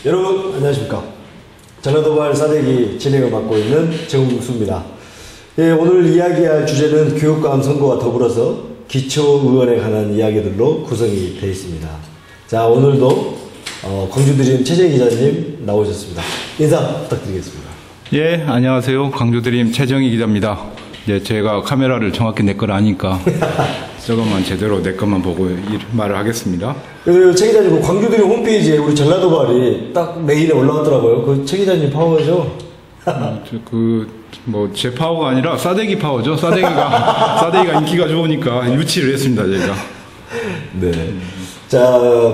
여러분 안녕하십니까. 전라도발 싸대기 진행을 맡고 있는 정수입니다. 예, 오늘 이야기할 주제는 교육감 선거와 더불어서 기초의원에 관한 이야기들로 구성이 되어 있습니다. 자, 오늘도 광주드림 최재희 기자님 나오셨습니다. 인사 부탁드리겠습니다. 예, 안녕하세요. 광주드림 최정희 기자입니다. 예, 제가 카메라를 정확히 내 걸 아니까 저것만 제대로 내 것만 보고 말을 하겠습니다. 그 최 기자님, 광주드림 홈페이지에 우리 전라도발이 딱 메일에 올라왔더라고요. 그 최 기자님 파워죠? 제 파워가 아니라 싸대기 파워죠. 싸대기가 인기가 좋으니까 유치를 했습니다, 제가. 네. 자,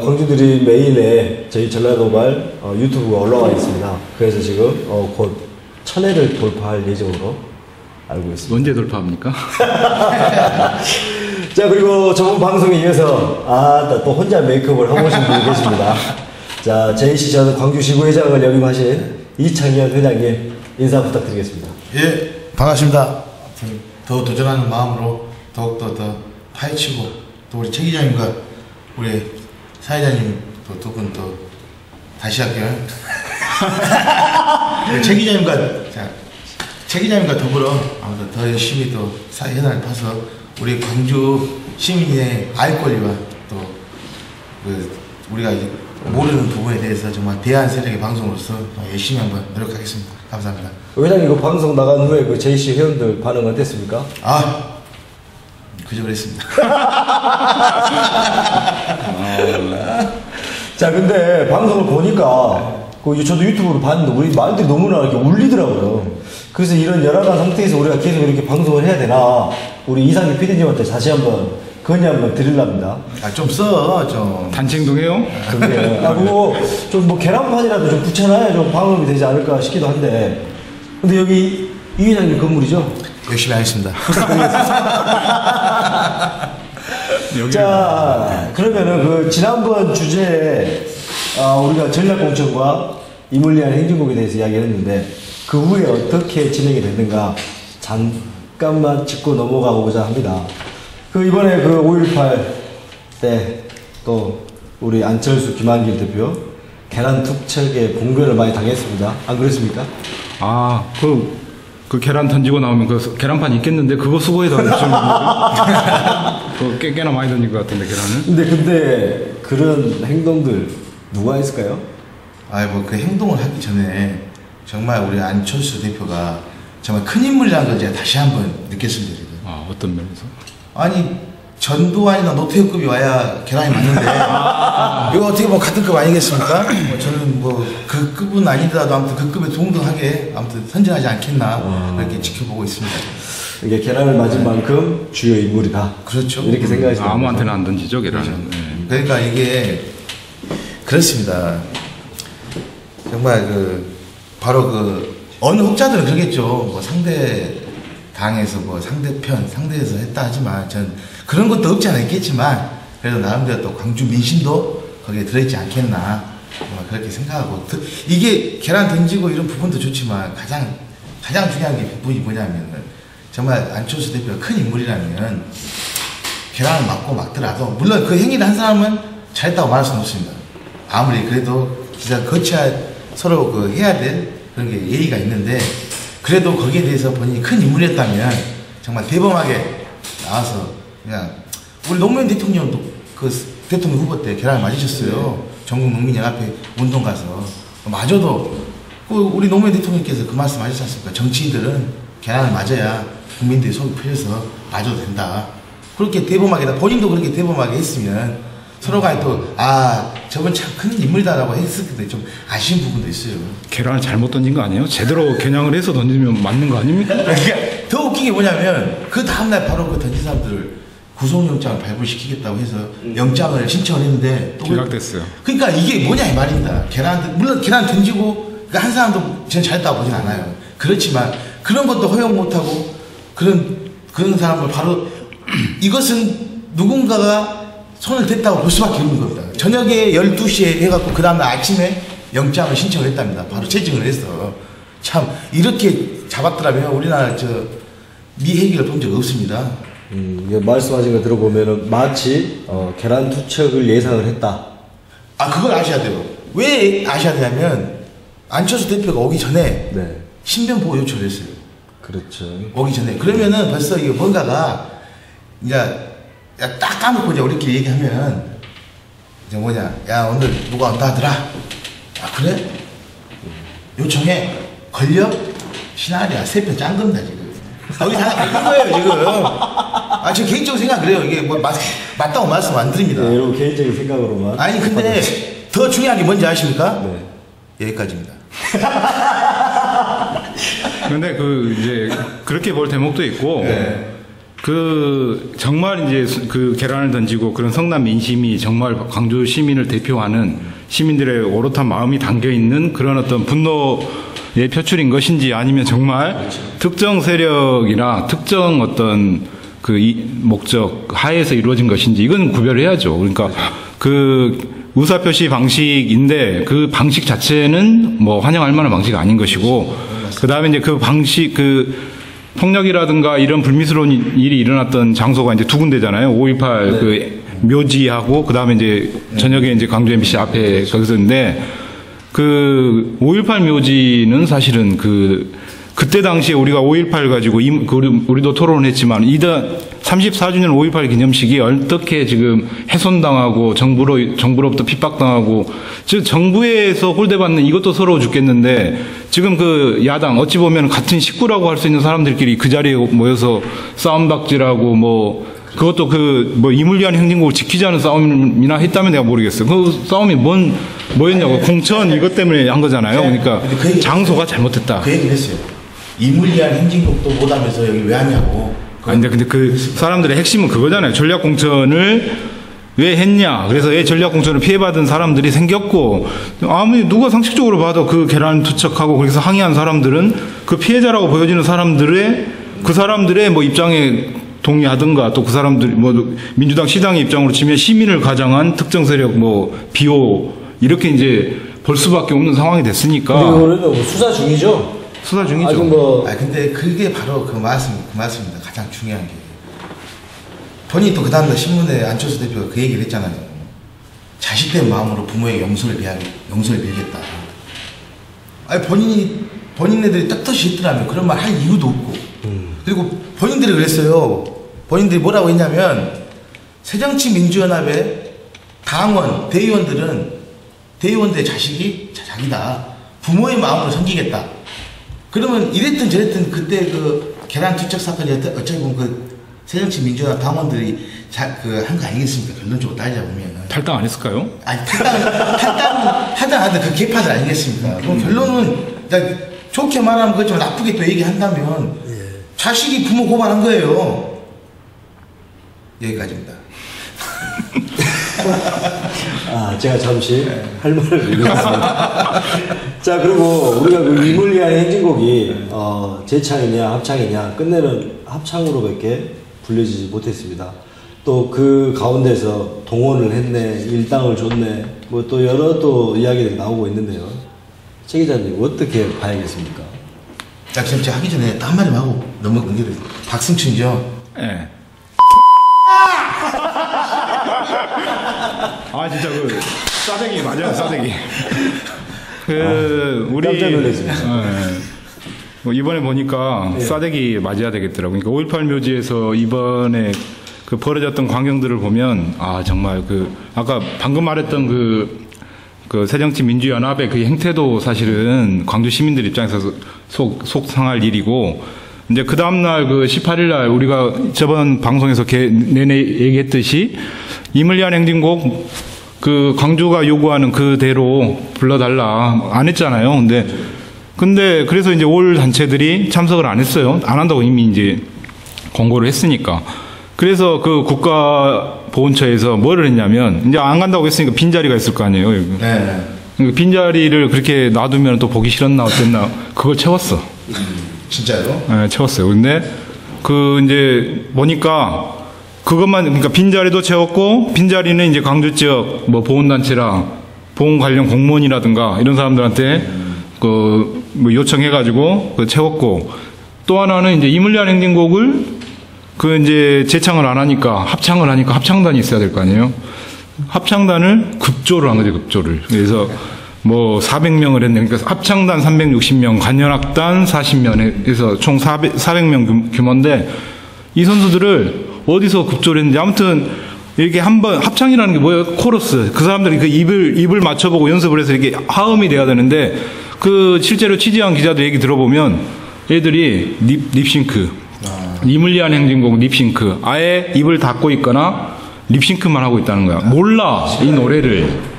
광주드림 메일에 저희 전라도발 유튜브가 올라와 있습니다. 그래서 지금 곧 1000회를 돌파할 예정으로 알고 있습니다. 언제 돌파합니까? 자, 그리고 저번 방송에 이어서 또 혼자 메이크업을 하고 오신 분이 계십니다. 자, JC 전 광주시구회장을 역임하신 이창현 회장님 인사 부탁드리겠습니다. 예, 반갑습니다. 더 도전하는 마음으로 더욱더 더 파헤치고 또 우리 최 기자님과 우리 사회자님 또 두 분 또 다시 할게요. 최 기자님과 더불어 아무튼 더 열심히 또 사회현안을 파서 우리 광주 시민의 알 권리와 또 우리가 이제 모르는 부분에 대해서 정말 대한 세력의 방송으로서 열심히 한번 노력하겠습니다. 감사합니다. 회장님, 이거 방송 나간 후에 그 JC 회원들 반응 어땠습니까? 그저 그랬습니다. 자, 근데 방송을 보니까 저도 유튜브로 봤는데 우리 말들이 너무나 이렇게 울리더라고요. 그래서 이런 열악한 상태에서 우리가 계속 이렇게 방송을 해야 되나, 우리 이상희 PD님한테 다시 한번 건의 한번 드리려합니다. 좀 단체 행동해요? 그리고 좀 계란판이라도 좀 붙여놔야 좀 방음이 되지 않을까 싶기도 한데, 근데 여기 이 회장님 건물이죠? 열심히 하겠습니다. 자, 그러면은 지난번 주제에 우리가 전략공천과 이물리한 행정국에 대해서 이야기를 했는데, 그 후에 어떻게 진행이 됐는가 잠깐만 짚고 넘어가고자 합니다. 이번에 5.18 때 또 우리 안철수 김한길 대표 계란 투척에 봉변을 많이 당했습니다. 안 그랬습니까? 그 계란 던지고 나오면 그 계란판 있겠는데 그거 수거해서 좀 꽤나 많이 던진 것 같은데, 계란은. 근데 그런 행동들 누가 했을까요? 그 행동을 하기 전에 정말 우리 안철수 대표가 정말 큰 인물이라는 걸 제가 다시 한번 느꼈습니다. 어떤 면에서? 전두환이나 노태우급이 와야 계란이 맞는데 이거 어떻게 보면 같은 급 아니겠습니까? 저는 그 급은 아니더라도 아무튼 그 급에 동등하게 아무튼 선전하지 않겠나 이렇게 지켜보고 있습니다. 이게 계란을 맞은 만큼 주요 인물이다. 그렇죠. 이렇게 생각하시면 아무한테나 안 던지죠, 계란은. 그렇죠. 그러니까 이게 그렇습니다. 정말 바로 어느 혹자들은 그러겠죠. 상대 당에서 상대에서 했다 하지만 전 그런 것도 없지 않아 있겠지만 그래도 나름대로 또 광주 민심도 거기에 들어있지 않겠나 그렇게 생각하고, 이게 계란 던지고 이런 부분도 좋지만 가장 중요한 부분이 뭐냐면 정말 안철수 대표가 큰 인물이라면 계란을 맞고 막더라도 물론 그 행위를 한 사람은 잘했다고 말할 수는 없습니다. 아무리 그래도 진짜 서로 해야 될 그런 게 예의가 있는데, 그래도 거기에 대해서 본인이 큰 인물이었다면 정말 대범하게 나와서 그냥 우리 노무현 대통령도 대통령 후보 때 계란을 맞으셨어요. 전국 농민연합회 운동 가서 마저도 우리 노무현 대통령께서 그 말씀 하셨지 않습니까? 정치인들은 계란을 맞아야 국민들이 속이 풀려서 맞아도 된다. 그렇게 대범하게, 본인도 그렇게 대범하게 했으면 서로가 저분 참 큰 인물이다라고 했을 텐데 좀 아쉬운 부분도 있어요. 계란을 잘못 던진 거 아니에요? 제대로 겨냥을 해서 던지면 맞는 거 아닙니까? 그러니까 더 웃긴 게 뭐냐면 그 다음날 바로 던진 사람들을 구속영장을 발부시키겠다고 해서 영장을 신청을 했는데 또 기각됐어요. 그러니까 이게 뭐냐 이 말입니다. 물론 계란 던지고 한 사람도 저는 잘했다고 보진 않아요. 그렇지만 그런 것도 허용 못하고 그런 사람을 바로 이것은 누군가가 손을 댔다고 볼 수밖에 없는 겁니다. 저녁에 12시에 해갖고 그 다음날 아침에 영장을 신청을 했답니다. 바로 채증을 해서. 참 이렇게 잡았더라면 우리나라 미행위를 본 적 없습니다. 말씀하신 거 들어보면은 마치 계란 투척을 예상을 했다. 그걸 아셔야 돼요. 왜 아셔야 되냐면 안철수 대표가 오기 전에 네. 신변 보호 요청을 했어요. 그렇죠. 오기 전에. 그러면은 벌써 이게 뭔가가 이제 야, 딱 까놓고 이제 우리끼리 얘기하면 이제 뭐냐, 야 오늘 누가 온다 하더라. 그래? 요청해. 걸려? 시나리오야 3편 짠 겁니다 지금. 여기 다 걸린 거예요 지금. 저 개인적으로 생각 그래요. 이게 뭐 맞다고 말씀 안 드립니다. 네, 여러분 개인적인 생각으로만. 아니 근데 더 중요한 게 뭔지 아십니까? 네. 여기까지입니다. 근데 이제 그렇게 볼 대목도 있고, 네. 정말 이제 그 계란을 던지고 그런 성남 민심이 정말 광주 시민을 대표하는 시민들의 오롯한 마음이 담겨 있는 그런 어떤 분노의 표출인 것인지 아니면 정말 특정 세력이나 특정 어떤 목적 하에서 이루어진 것인지 이건 구별해야죠. 그러니까 의사표시 방식인데 그 방식 자체는 뭐 환영할 만한 방식이 아닌 것이고, 그 다음에 이제 그 방식, 폭력이라든가 이런 불미스러운 일이 일어났던 장소가 이제 2군데잖아요. 5.18 네. 묘지하고, 그 다음에 이제 저녁에 이제 광주 MBC 앞에 거기서인데, 5.18 묘지는 사실은 그때 당시에 우리가 5.18 가지고 우리도 토론을 했지만 34주년 5.18 기념식이 어떻게 지금 훼손당하고 정부로부터 핍박당하고 즉 정부에서 홀대받는 이것도 서러워 죽겠는데 지금 야당 어찌 보면 같은 식구라고 할 수 있는 사람들끼리 그 자리에 모여서 싸움박질하고 그것도 임을 위한 행진곡을 지키자는 싸움이나 했다면 내가 모르겠어요. 그 싸움이 뭐였냐고. 공천 이것 때문에 한 거잖아요. 그러니까 장소가 잘못했다. 그 얘기를 했어요. 임을 위한 행진곡도 못하면서 여기 왜 하냐고. 근데 사람들의 핵심은 그거잖아요. 전략공천을 왜 했냐. 그래서 왜 전략공천을 피해받은 사람들이 생겼고, 아무리 누가 상식적으로 봐도 계란 투척하고 그래서 항의한 사람들은 그 피해자라고 보여지는 사람들의 입장에 동의하든가 또 그 사람들이 민주당 시당의 입장으로 치면 시민을 가장한 특정 세력 비호 이렇게 이제 볼 수밖에 없는 상황이 됐으니까. 그리고 수사 중이죠. 수사 중이죠. 아직 근데 그게 바로 그 말씀입니다. 가장 중요한 게. 본인이 또 그 다음날 신문에 안철수 대표가 그 얘기를 했잖아요. 자식된 마음으로 부모에게 용서를 빌겠다. 본인네들이 떳떳이 했더라면 그런 말 할 이유도 없고. 그리고 본인들이 그랬어요. 본인들이 뭐라고 했냐면 새정치민주연합의 당원, 대의원들의 자식이 자기다. 부모의 마음으로 섬기겠다. 그러면 이랬든 저랬든 그때 계란 투척 사건이 어차피 보면 새정치민주연합 당원들이 한 거 아니겠습니까? 결론적으로 따지자보면. 탈당 안 했을까요? 아니, 탈당 하던 그 개파들 아니겠습니까? 그럼 결론은, 좋게 말하면 그렇지만 나쁘게 또 얘기한다면, 자식이 부모 고발한 거예요. 여기까지입니다. 제가 잠시 할 말을 잃었습니다. 자, 그리고 우리가 임을 위한 행진곡이 재창이냐 합창이냐 끝내는 합창으로밖에 불려지지 못했습니다. 또 그 가운데서 동원을 했네, 일당을 줬네, 또 여러 또 이야기들이 나오고 있는데요. 최 기자님 어떻게 봐야겠습니까? 지금 제가 하기 전에 한 마디 하고 넘어가게 돼요. 박승춘이죠? 네. 진짜 싸대기 맞아요, 싸대기. 우리 깜짝 놀랐습니다. 이번에 보니까 싸대기 맞아야 되겠더라고요. 그러니까 5.18 묘지에서 이번에 벌어졌던 광경들을 보면 정말 아까 방금 말했던 새정치민주연합의 그 행태도 사실은 광주 시민들 입장에서 속상할 일이고, 이제 그 다음날 18일날 우리가 저번 방송에서 내내 얘기했듯이 임을 위한 행진곡 광주가 요구하는 그대로 불러달라 안 했잖아요. 근데 그래서 이제 올 단체들이 참석을 안 했어요. 안 한다고 이미 이제 공고를 했으니까. 그래서 국가보훈처에서 뭐를 했냐면, 이제 안 간다고 했으니까 빈자리가 있을 거 아니에요. 네. 빈자리를 그렇게 놔두면 또 보기 싫었나 어땠나 그걸 채웠어. 진짜요? 네, 채웠어요. 근데 이제 보니까 그러니까 빈자리도 채웠고, 빈자리는 이제 광주 지역 보훈단체랑 보훈 관련 공무원이라든가 이런 사람들한테 요청해가지고 채웠고, 또 하나는 이제 임을 위한 행진곡을 이제 재창을 안 하니까 합창을 하니까 합창단이 있어야 될 거 아니에요. 합창단을 급조를 한 거죠, 급조를. 그래서 뭐 400명을 했는데, 그러니까 합창단 360명, 관현악단 40명 해서 총 400명 규모인데, 이 선수들을 어디서 급조를 했는지, 아무튼 이렇게 한번 합창이라는 게 뭐예요? 코러스. 그 사람들이 그 입을 맞춰보고 연습을 해서 이렇게 하음이 돼야 되는데, 그 실제로 취재한 기자들 얘기 들어보면 얘들이 립싱크, 이물리안 행진곡 립싱크, 아예 입을 닫고 있거나 립싱크만 하고 있다는 거야. 몰라, 이 노래를.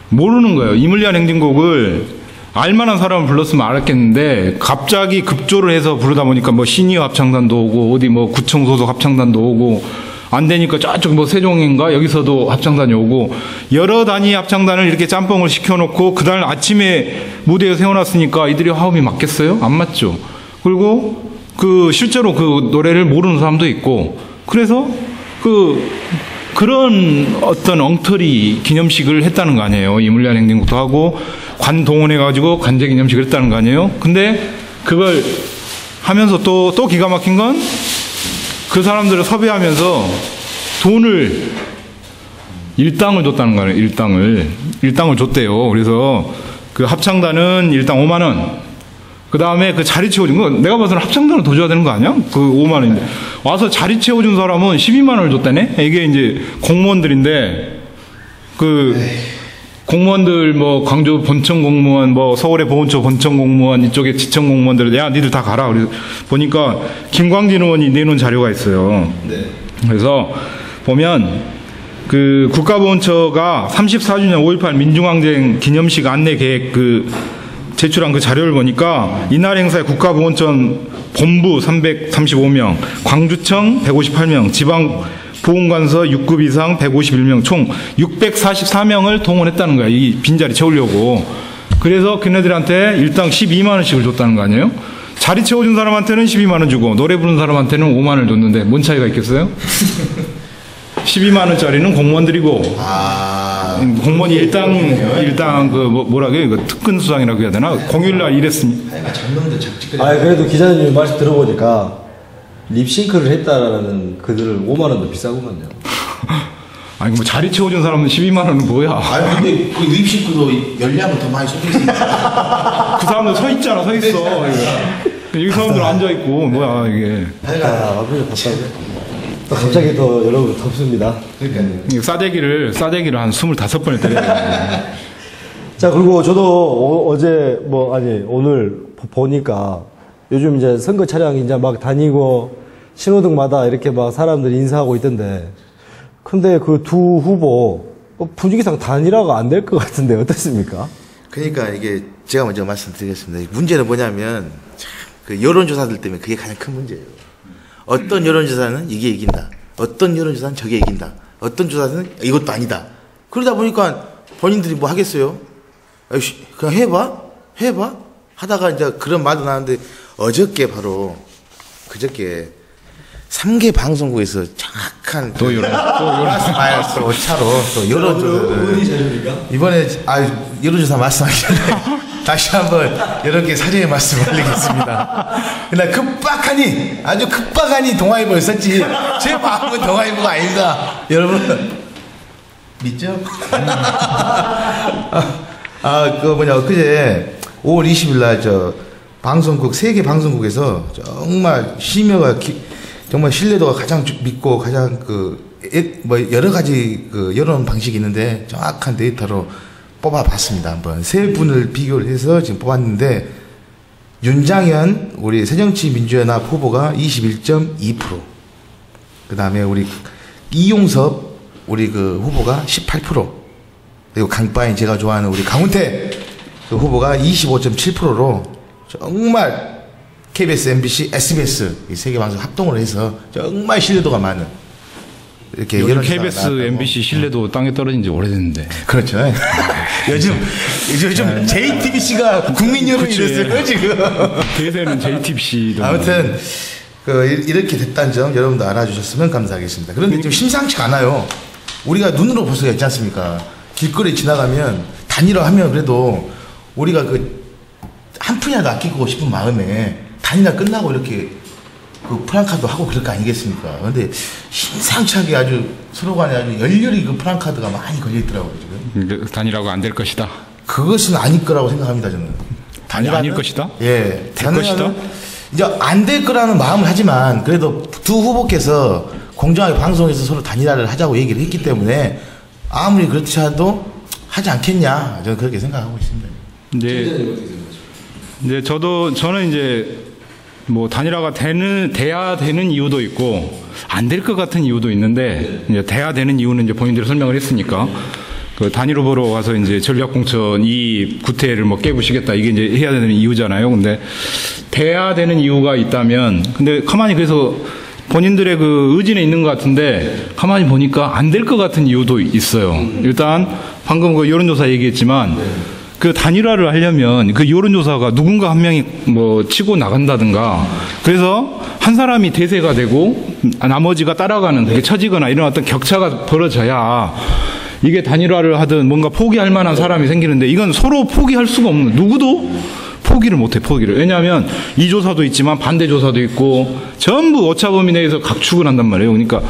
모르는 거예요. 이물리안 행진곡을 알만한 사람을 불렀으면 알았겠는데, 갑자기 급조를 해서 부르다 보니까 뭐 시니어 합창단도 오고, 어디 뭐 구청 소속 합창단도 오고, 안 되니까 저쪽 뭐 세종인가? 여기서도 합창단이 오고, 여러 단위 합창단을 이렇게 짬뽕을 시켜놓고, 그날 아침에 무대에 세워놨으니까 이들이 화음이 맞겠어요? 안 맞죠. 그리고 실제로 그 노래를 모르는 사람도 있고, 그래서 그런 어떤 엉터리 기념식을 했다는 거 아니에요. 이물리안 행진곡도 하고, 관 동원해가지고 관제 기념식을 했다는 거 아니에요. 근데 그걸 하면서 또 기가 막힌 건, 그 사람들을 섭외하면서 돈을 일당을 줬다는 거예요. 일당을 줬대요. 그래서 그 합창단은 일당 5만 원. 그 다음에 그 자리 채워준 거, 내가 봐서는 합창단을 더 줘야 되는 거 아니야? 그 5만 원인데. 와서 자리 채워준 사람은 12만 원을 줬다네? 이게 이제 공무원들인데, 공무원들 뭐 광주 본청 공무원, 뭐 서울의 보훈처 본청 공무원, 이쪽에 지청 공무원들, 야 니들 다 가라. 그래서 보니까 김광진 의원이 내놓은 자료가 있어요. 네. 그래서 보면 그 국가보훈처가 34주년 5.18 민중항쟁 기념식 안내 계획 제출한 그 자료를 보니까, 이날 행사에 국가보훈처 본부 335명, 광주청 158명, 지방 보훈관서 6급 이상 151명, 총 644명을 동원했다는 거야. 이 빈자리 채우려고. 그래서 그네들한테 일당 12만 원씩을 줬다는 거 아니에요? 자리 채워준 사람한테는 12만 원 주고, 노래 부르는 사람한테는 5만 원을 줬는데 뭔 차이가 있겠어요? 12만 원짜리는 공무원들이고, 공무원이 일당 뭐라고 해요? 특근 수당이라고 해야 되나? 공휴일날 일했으니. 그래도 기자님 말씀 들어보니까 립싱크를 했다라는 그들을 5만 원 더 비싸구만요. 아니 뭐 자리 채워준 사람은 12만 원은 뭐야? 근데 그 립싱크도 열량을 더 많이 쏟고 있으니까. 그 사람들 서 있잖아, 서 있어. 이 사람들 앉아 있고 뭐야 이게? 갑자기 더 여러분 덥습니다. 그러니까요. 싸대기를 한 25번을 때려요. 자, 그리고 저도 오늘 보니까 요즘 이제 선거 차량 이제 막 다니고 신호등마다 이렇게 막 사람들이 인사하고 있던데, 근데 그 두 후보 분위기상 단일화가 안 될 것 같은데 어떻습니까? 그러니까 이게 제가 먼저 말씀드리겠습니다. 문제는 뭐냐면, 그 여론조사들 때문에 그게 가장 큰 문제예요. 어떤 여론조사는 이게 이긴다. 어떤 여론조사는 저게 이긴다. 어떤 조사는 이것도 아니다. 그러다 보니까 본인들이 뭐 하겠어요? 그냥 해봐? 하다가 이제 그런 말도 나왔는데, 그저께 3개 방송국에서 정확한 또 여론 오차로 또 여론조사를 이번에 여론조사 말씀하기 전에 다시 한번 여러분께 사죄의 말씀을 올리겠습니다. 그날 아주 급박하니 동아일보를 썼지 제 마음은 동아일보가 아닙니다. 여러분 믿죠? 그제 5월 20일 날 방송국 3개 방송국에서 정말 심여가 정말 신뢰도가 가장 믿고 가장 여러 가지 여론 방식이 있는데 정확한 데이터로 뽑아봤습니다. 한번 3분을 비교를 해서 지금 뽑았는데, 윤장현 우리 새정치민주연합 후보가 21.2%, 그 다음에 우리 이용섭 우리 후보가 18%, 그리고 강빠인 제가 좋아하는 우리 강훈태 후보가 25.7%로 정말 KBS, MBC, SBS 이 3개 방송 합동을 해서 정말 신뢰도가 많은, 이렇게 요즘 KBS, MBC 신뢰도 땅에 떨어진 지 오래됐는데. 그렇죠. 요즘 JTBC가 국민 여론이 됐어요 지금. 대세는 JTBC도. 아무튼 이렇게 됐다는 점 여러분도 알아주셨으면 감사하겠습니다. 그런데 좀 심상치가 않아요. 우리가 눈으로 볼 수가 있지 않습니까? 길거리 지나가면 단일화하면 그래도 우리가 한 푼이라도 아끼고 싶은 마음에 단일화 끝나고 이렇게 그 프랑카도 하고 그럴 거 아니겠습니까? 근데 심상찮게 아주 서로 간에 아주 열렬히 그 프랑카드가 많이 걸려있더라고요, 지금. 단일화가 안 될 것이다. 그것은 아닐 거라고 생각합니다, 저는. 아닐 것이다? 예. 될 것이다? 이제 안 될 거라는 마음을 하지만 그래도 두 후보께서 공정하게 방송에서 서로 단일화를 하자고 얘기를 했기 때문에 아무리 그렇지 않아도 하지 않겠냐, 저는 그렇게 생각하고 있습니다. 이제 저는 이제 뭐 단일화가 돼야 되는 이유도 있고 안 될 것 같은 이유도 있는데 이제 돼야 되는 이유는 이제 본인들이 설명을 했으니까 그 단일 후보로 와서 이제 전략공천 이 구태를 뭐 깨부시겠다 이게 이제 해야 되는 이유잖아요. 근데 돼야 되는 이유가 있다면 근데 가만히 그래서 본인들의 그 의지는 있는 것 같은데 가만히 보니까 안 될 것 같은 이유도 있어요. 일단 방금 그 여론조사 얘기했지만 그 단일화를 하려면 그 여론조사가 누군가 한 명이 뭐 치고 나간다든가 그래서 한 사람이 대세가 되고 나머지가 따라가는 그게 처지거나 이런 어떤 격차가 벌어져야 이게 단일화를 하든 뭔가 포기할 만한 사람이 생기는데 이건 서로 포기할 수가 없는 누구도 포기를 못해 포기를. 왜냐하면 이 조사도 있지만 반대 조사도 있고 전부 오차범위 내에서 각축을 한단 말이에요. 그러니까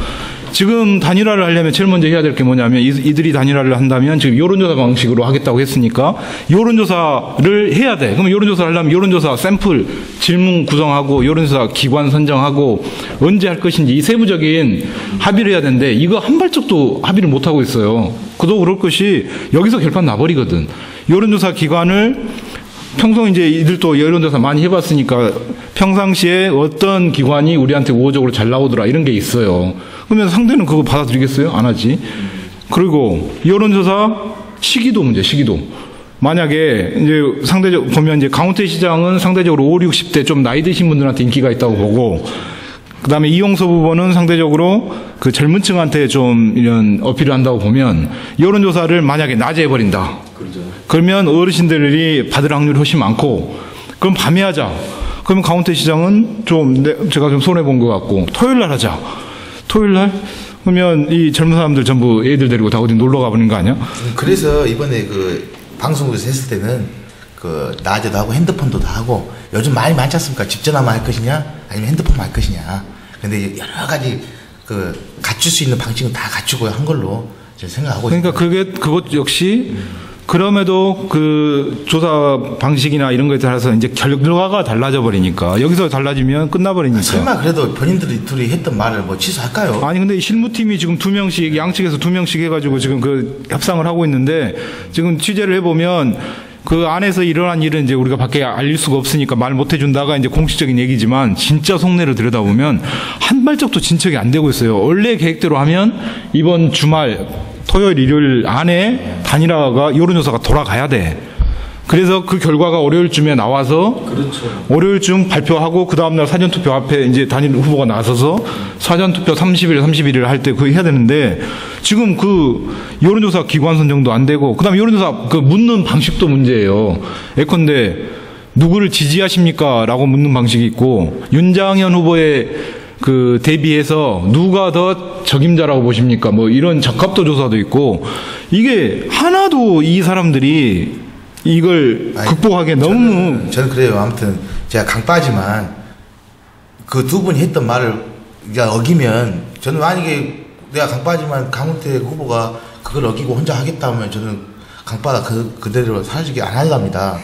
지금 단일화를 하려면 제일 먼저 해야 될 게 뭐냐면 이들이 단일화를 한다면 지금 여론조사 방식으로 하겠다고 했으니까 여론조사를 해야 돼. 그러면 여론조사를 하려면 여론조사 샘플 질문 구성하고 여론조사 기관 선정하고 언제 할 것인지 이 세부적인 합의를 해야 되는데 이거 한 발짝도 합의를 못하고 있어요. 그도 그럴 것이 여기서 결판 나버리거든. 여론조사 기관을 평소 이제 이들도 여론조사 많이 해봤으니까 평상시에 어떤 기관이 우리한테 우호적으로 잘 나오더라 이런 게 있어요. 그러면 상대는 그거 받아들이겠어요? 안 하지. 그리고 여론조사 시기도 문제, 시기도. 만약에 이제 상대적 보면 이제 강훈태 시장은 상대적으로 5, 60대 좀 나이 드신 분들한테 인기가 있다고 보고 그다음에 이용섭 후보는 상대적으로 그 젊은 층한테 좀 이런 어필을 한다고 보면 여론조사를 만약에 낮에 해버린다. 그렇죠. 그러면 어르신들이 받을 확률이 훨씬 많고 그럼 밤에 하자. 그러면 강훈태 시장은 좀 제가 좀 손해본 것 같고 토요일 날 하자. 토요일 날? 그러면 이 젊은 사람들 전부 애들 데리고 다 어디 놀러 가버리는 거 아니야? 그래서 이번에 그 방송국에서 했을 때는 그 낮에도 하고 핸드폰도 다 하고 요즘 많이 많지 않습니까? 집 전화만 할 것이냐 아니면 핸드폰만 할 것이냐. 근데 여러 가지 그 갖출 수 있는 방식은 다 갖추고 한 걸로 제가 생각하고 그러니까 있습니다. 그것 역시 그럼에도 그 조사 방식이나 이런 거에 따라서 이제 결과가 달라져 버리니까 여기서 달라지면 끝나버리니까. 설마 그래도 본인들이 둘이 했던 말을 뭐 취소할까요? 아니 근데 실무팀이 지금 2명씩 양측에서 2명씩 해가지고 지금 그 협상을 하고 있는데 지금 취재를 해보면 그 안에서 일어난 일은 이제 우리가 밖에 알릴 수가 없으니까 말 못 해준다가 이제 공식적인 얘기지만 진짜 속내를 들여다보면 한 발짝도 진척이 안 되고 있어요. 원래 계획대로 하면 이번 주말 토요일 일요일 안에 단일화가 여론조사가 돌아가야 돼. 그래서 그 결과가 월요일쯤에 나와서 그렇죠. 월요일쯤 발표하고 그 다음날 사전투표 앞에 이제 단일 후보가 나서서 사전투표 30일, 31일 할 때 그거 해야 되는데 지금 그 여론조사 기관 선정도 안 되고 그 다음에 여론조사 그 묻는 방식도 문제예요. 예컨대 누구를 지지하십니까? 라고 묻는 방식이 있고 윤장현 후보의 그 대비해서 누가 더 적임자라고 보십니까? 뭐 이런 적합도 조사도 있고 이게 하나도 이 사람들이 이걸 극복하기에 너무 저는 그래요. 아무튼 제가 강빠지만 그 두 분이 했던 말을 어기면 저는 만약에 내가 강빠지만 강훈태 후보가 그걸 어기고 혼자 하겠다 하면 저는 강빠가 그대로 사라지게 안 할랍니다.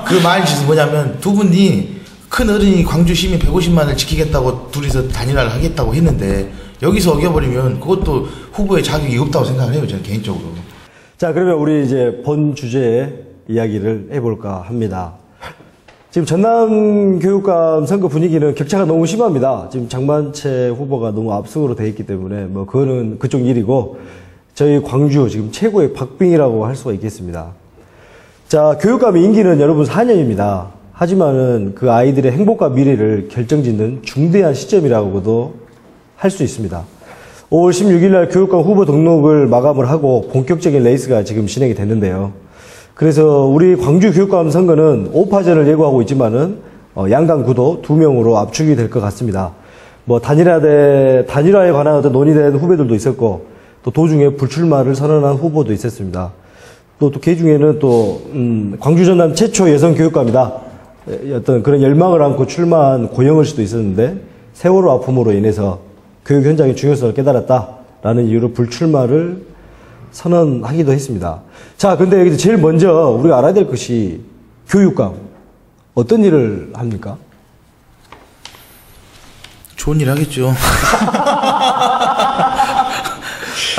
그 말이 뭐냐면 두 분이 큰 어른이 광주 시민 150만을 지키겠다고 둘이서 단일화를 하겠다고 했는데 여기서 어겨버리면 그것도 후보의 자격이 없다고 생각을 해요. 저는 개인적으로. 자, 그러면 우리 이제 본 주제에 이야기를 해볼까 합니다. 지금 전남교육감 선거 분위기는 격차가 너무 심합니다. 지금 장만채 후보가 너무 압승으로 돼 있기 때문에 뭐 그거는 그쪽 일이고 저희 광주 지금 최고의 박빙이라고 할 수가 있겠습니다. 자, 교육감 임기는 여러분 4년입니다. 하지만은 그 아이들의 행복과 미래를 결정짓는 중대한 시점이라고도 할 수 있습니다. 5월 16일 날 교육감 후보 등록을 마감을 하고 본격적인 레이스가 지금 진행이 됐는데요. 그래서 우리 광주 교육감 선거는 5파전을 예고하고 있지만은 양강 구도 2명으로 압축이 될 것 같습니다. 뭐 단일화에 관한 어떤 논의된 후배들도 있었고 또 도중에 불출마를 선언한 후보도 있었습니다. 또 그 중에는 또 광주 전남 최초 여성 교육감이다. 어떤 그런 열망을 안고 출마한 고영을 씨도 있었는데 세월호 아픔으로 인해서 교육 현장의 중요성을 깨달았다라는 이유로 불출마를 선언하기도 했습니다. 자, 근데 여기서 제일 먼저 우리가 알아야 될 것이 교육감. 어떤 일을 합니까? 좋은 일 하겠죠.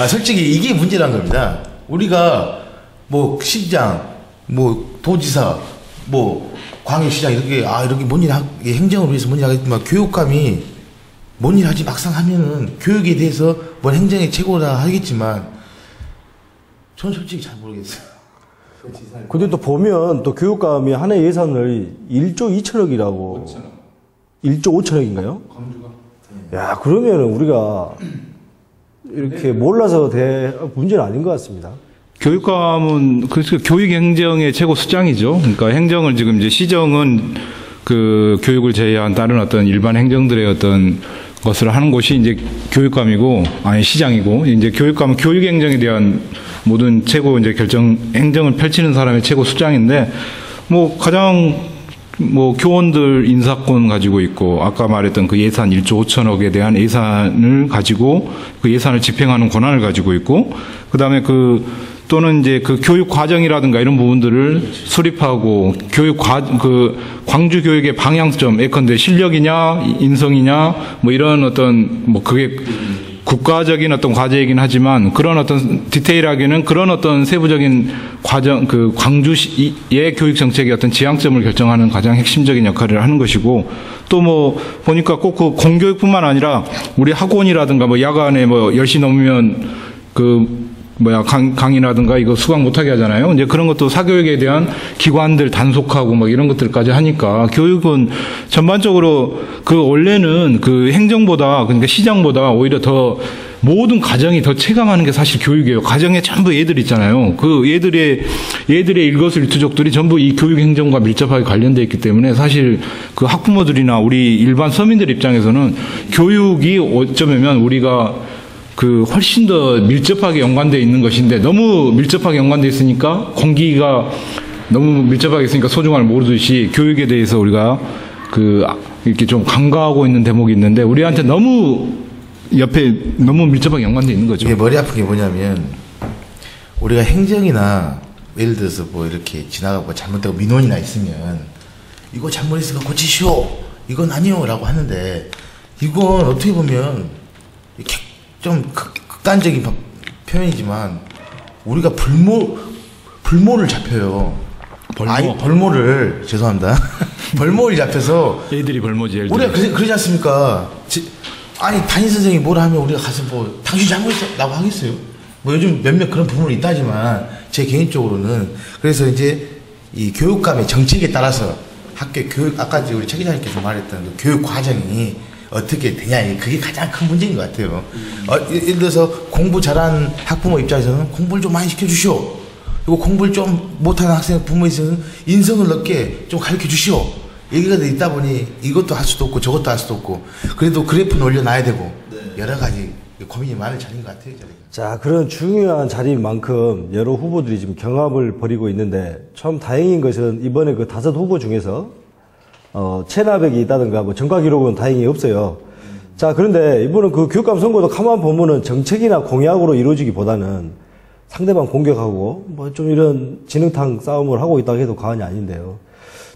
솔직히 이게 문제란 겁니다. 우리가 뭐 시장, 뭐 도지사, 뭐 광역시장 이렇게 이렇게 뭔 일 행정을 위해서 뭔 일 하겠지만 교육감이 뭔 일 하지 막상 하면은 교육에 대해서 뭔 행정이 최고다 하겠지만 저는 솔직히 잘 모르겠어요. 근데 또 보면 또 교육감이 한 해 예산을 1조 2천억이라고 1조 5천억인가요? 야, 그러면 우리가 이렇게 몰라서 문제는 아닌 것 같습니다. 교육감은 그 교육 행정의 최고 수장이죠. 그러니까 행정을 지금 이제 시정은 그 교육을 제외한 다른 어떤 일반 행정들의 어떤 것을 하는 곳이 이제 교육감이고, 아니 시장이고, 이제 교육감은 교육 행정에 대한 모든 최고 이제 행정을 펼치는 사람의 최고 수장인데, 뭐 가장 뭐 교원들 인사권 가지고 있고, 아까 말했던 그 예산 1조 5천억에 대한 예산을 가지고 그 예산을 집행하는 권한을 가지고 있고, 그다음에 또는 이제 그 교육 과정이라든가 이런 부분들을 수립하고 광주 교육의 방향점, 예컨대 실력이냐 인성이냐 뭐 이런 어떤 뭐 그게 국가적인 어떤 과제이긴 하지만 그런 어떤 디테일하게는 그런 어떤 세부적인 과정, 광주의 교육 정책의 어떤 지향점을 결정하는 가장 핵심적인 역할을 하는 것이고, 또 뭐 보니까 꼭 그 공교육뿐만 아니라 우리 학원이라든가 뭐 야간에 뭐 10시 넘으면 강의라든가 이거 수강 못하게 하잖아요. 이제 그런 것도 사교육에 대한 기관들 단속하고 막 이런 것들까지 하니까 교육은 전반적으로 원래는 행정보다, 그러니까 시장보다 오히려 더 모든 가정이 더 체감하는 게 사실 교육이에요. 가정에 전부 애들 있잖아요. 얘들의 일거수일투족들이 전부 이 교육 행정과 밀접하게 관련되어 있기 때문에 사실 그 학부모들이나 우리 일반 서민들 입장에서는 교육이 어쩌면 우리가 훨씬 더 밀접하게 연관되어 있는 것인데, 너무 밀접하게 연관되어 있으니까 공기가 너무 밀접하게 있으니까 소중함을 모르듯이 교육에 대해서 우리가 이렇게 좀 간과하고 있는 대목이 있는데, 우리한테 너무 옆에 너무 밀접하게 연관되어 있는 거죠. 이게 머리 아픈 게 뭐냐면, 우리가 행정이나 예를 들어서 뭐 이렇게 지나가고 잘못되고 민원이나 있으면 이거 잘못했으니까 고치시오, 이건 아니요 라고 하는데, 이건 어떻게 보면 이렇게 좀 극단적인 표현이지만 우리가 벌모를 잡혀요. 벌모를 죄송합니다. 벌모를 잡혀서 애들이 벌모지. 우리가 그러지 않습니까? 아니 담임 선생님이 뭐라 하면 우리가 가서 뭐 당신 잘못했다고 하겠어요? 뭐 요즘 몇몇 그런 부분이 있다지만 제 개인적으로는 그래서 이제 이 교육감의 정책에 따라서 학교 교육, 아까 우리 최 기자님께서 말했던 그 교육 과정이 어떻게 되냐, 그게 가장 큰 문제인 것 같아요. 예를 들어서 공부 잘하는 학부모 입장에서는 공부를 좀 많이 시켜주시오. 그리고 공부를 좀 못하는 학생 부모에 있어서는 인성을 넓게 좀 가르쳐 주시오. 얘기가 있다 보니 이것도 할 수도 없고 저것도 할 수도 없고, 그래도 그래프는 올려놔야 되고, 여러 가지 고민이 많은 자리인 것 같아요. 저는. 자, 그런 중요한 자리인 만큼 여러 후보들이 지금 경합을 벌이고 있는데, 참 다행인 것은 이번에 그 5 후보 중에서 체납액이 있다든가 뭐 전과 기록은 다행히 없어요. 자, 그런데 이번은 그 교육감 선거도 가만 보면은 정책이나 공약으로 이루어지기보다는 상대방 공격하고 뭐 좀 이런 진흙탕 싸움을 하고 있다고 해도 과언이 아닌데요.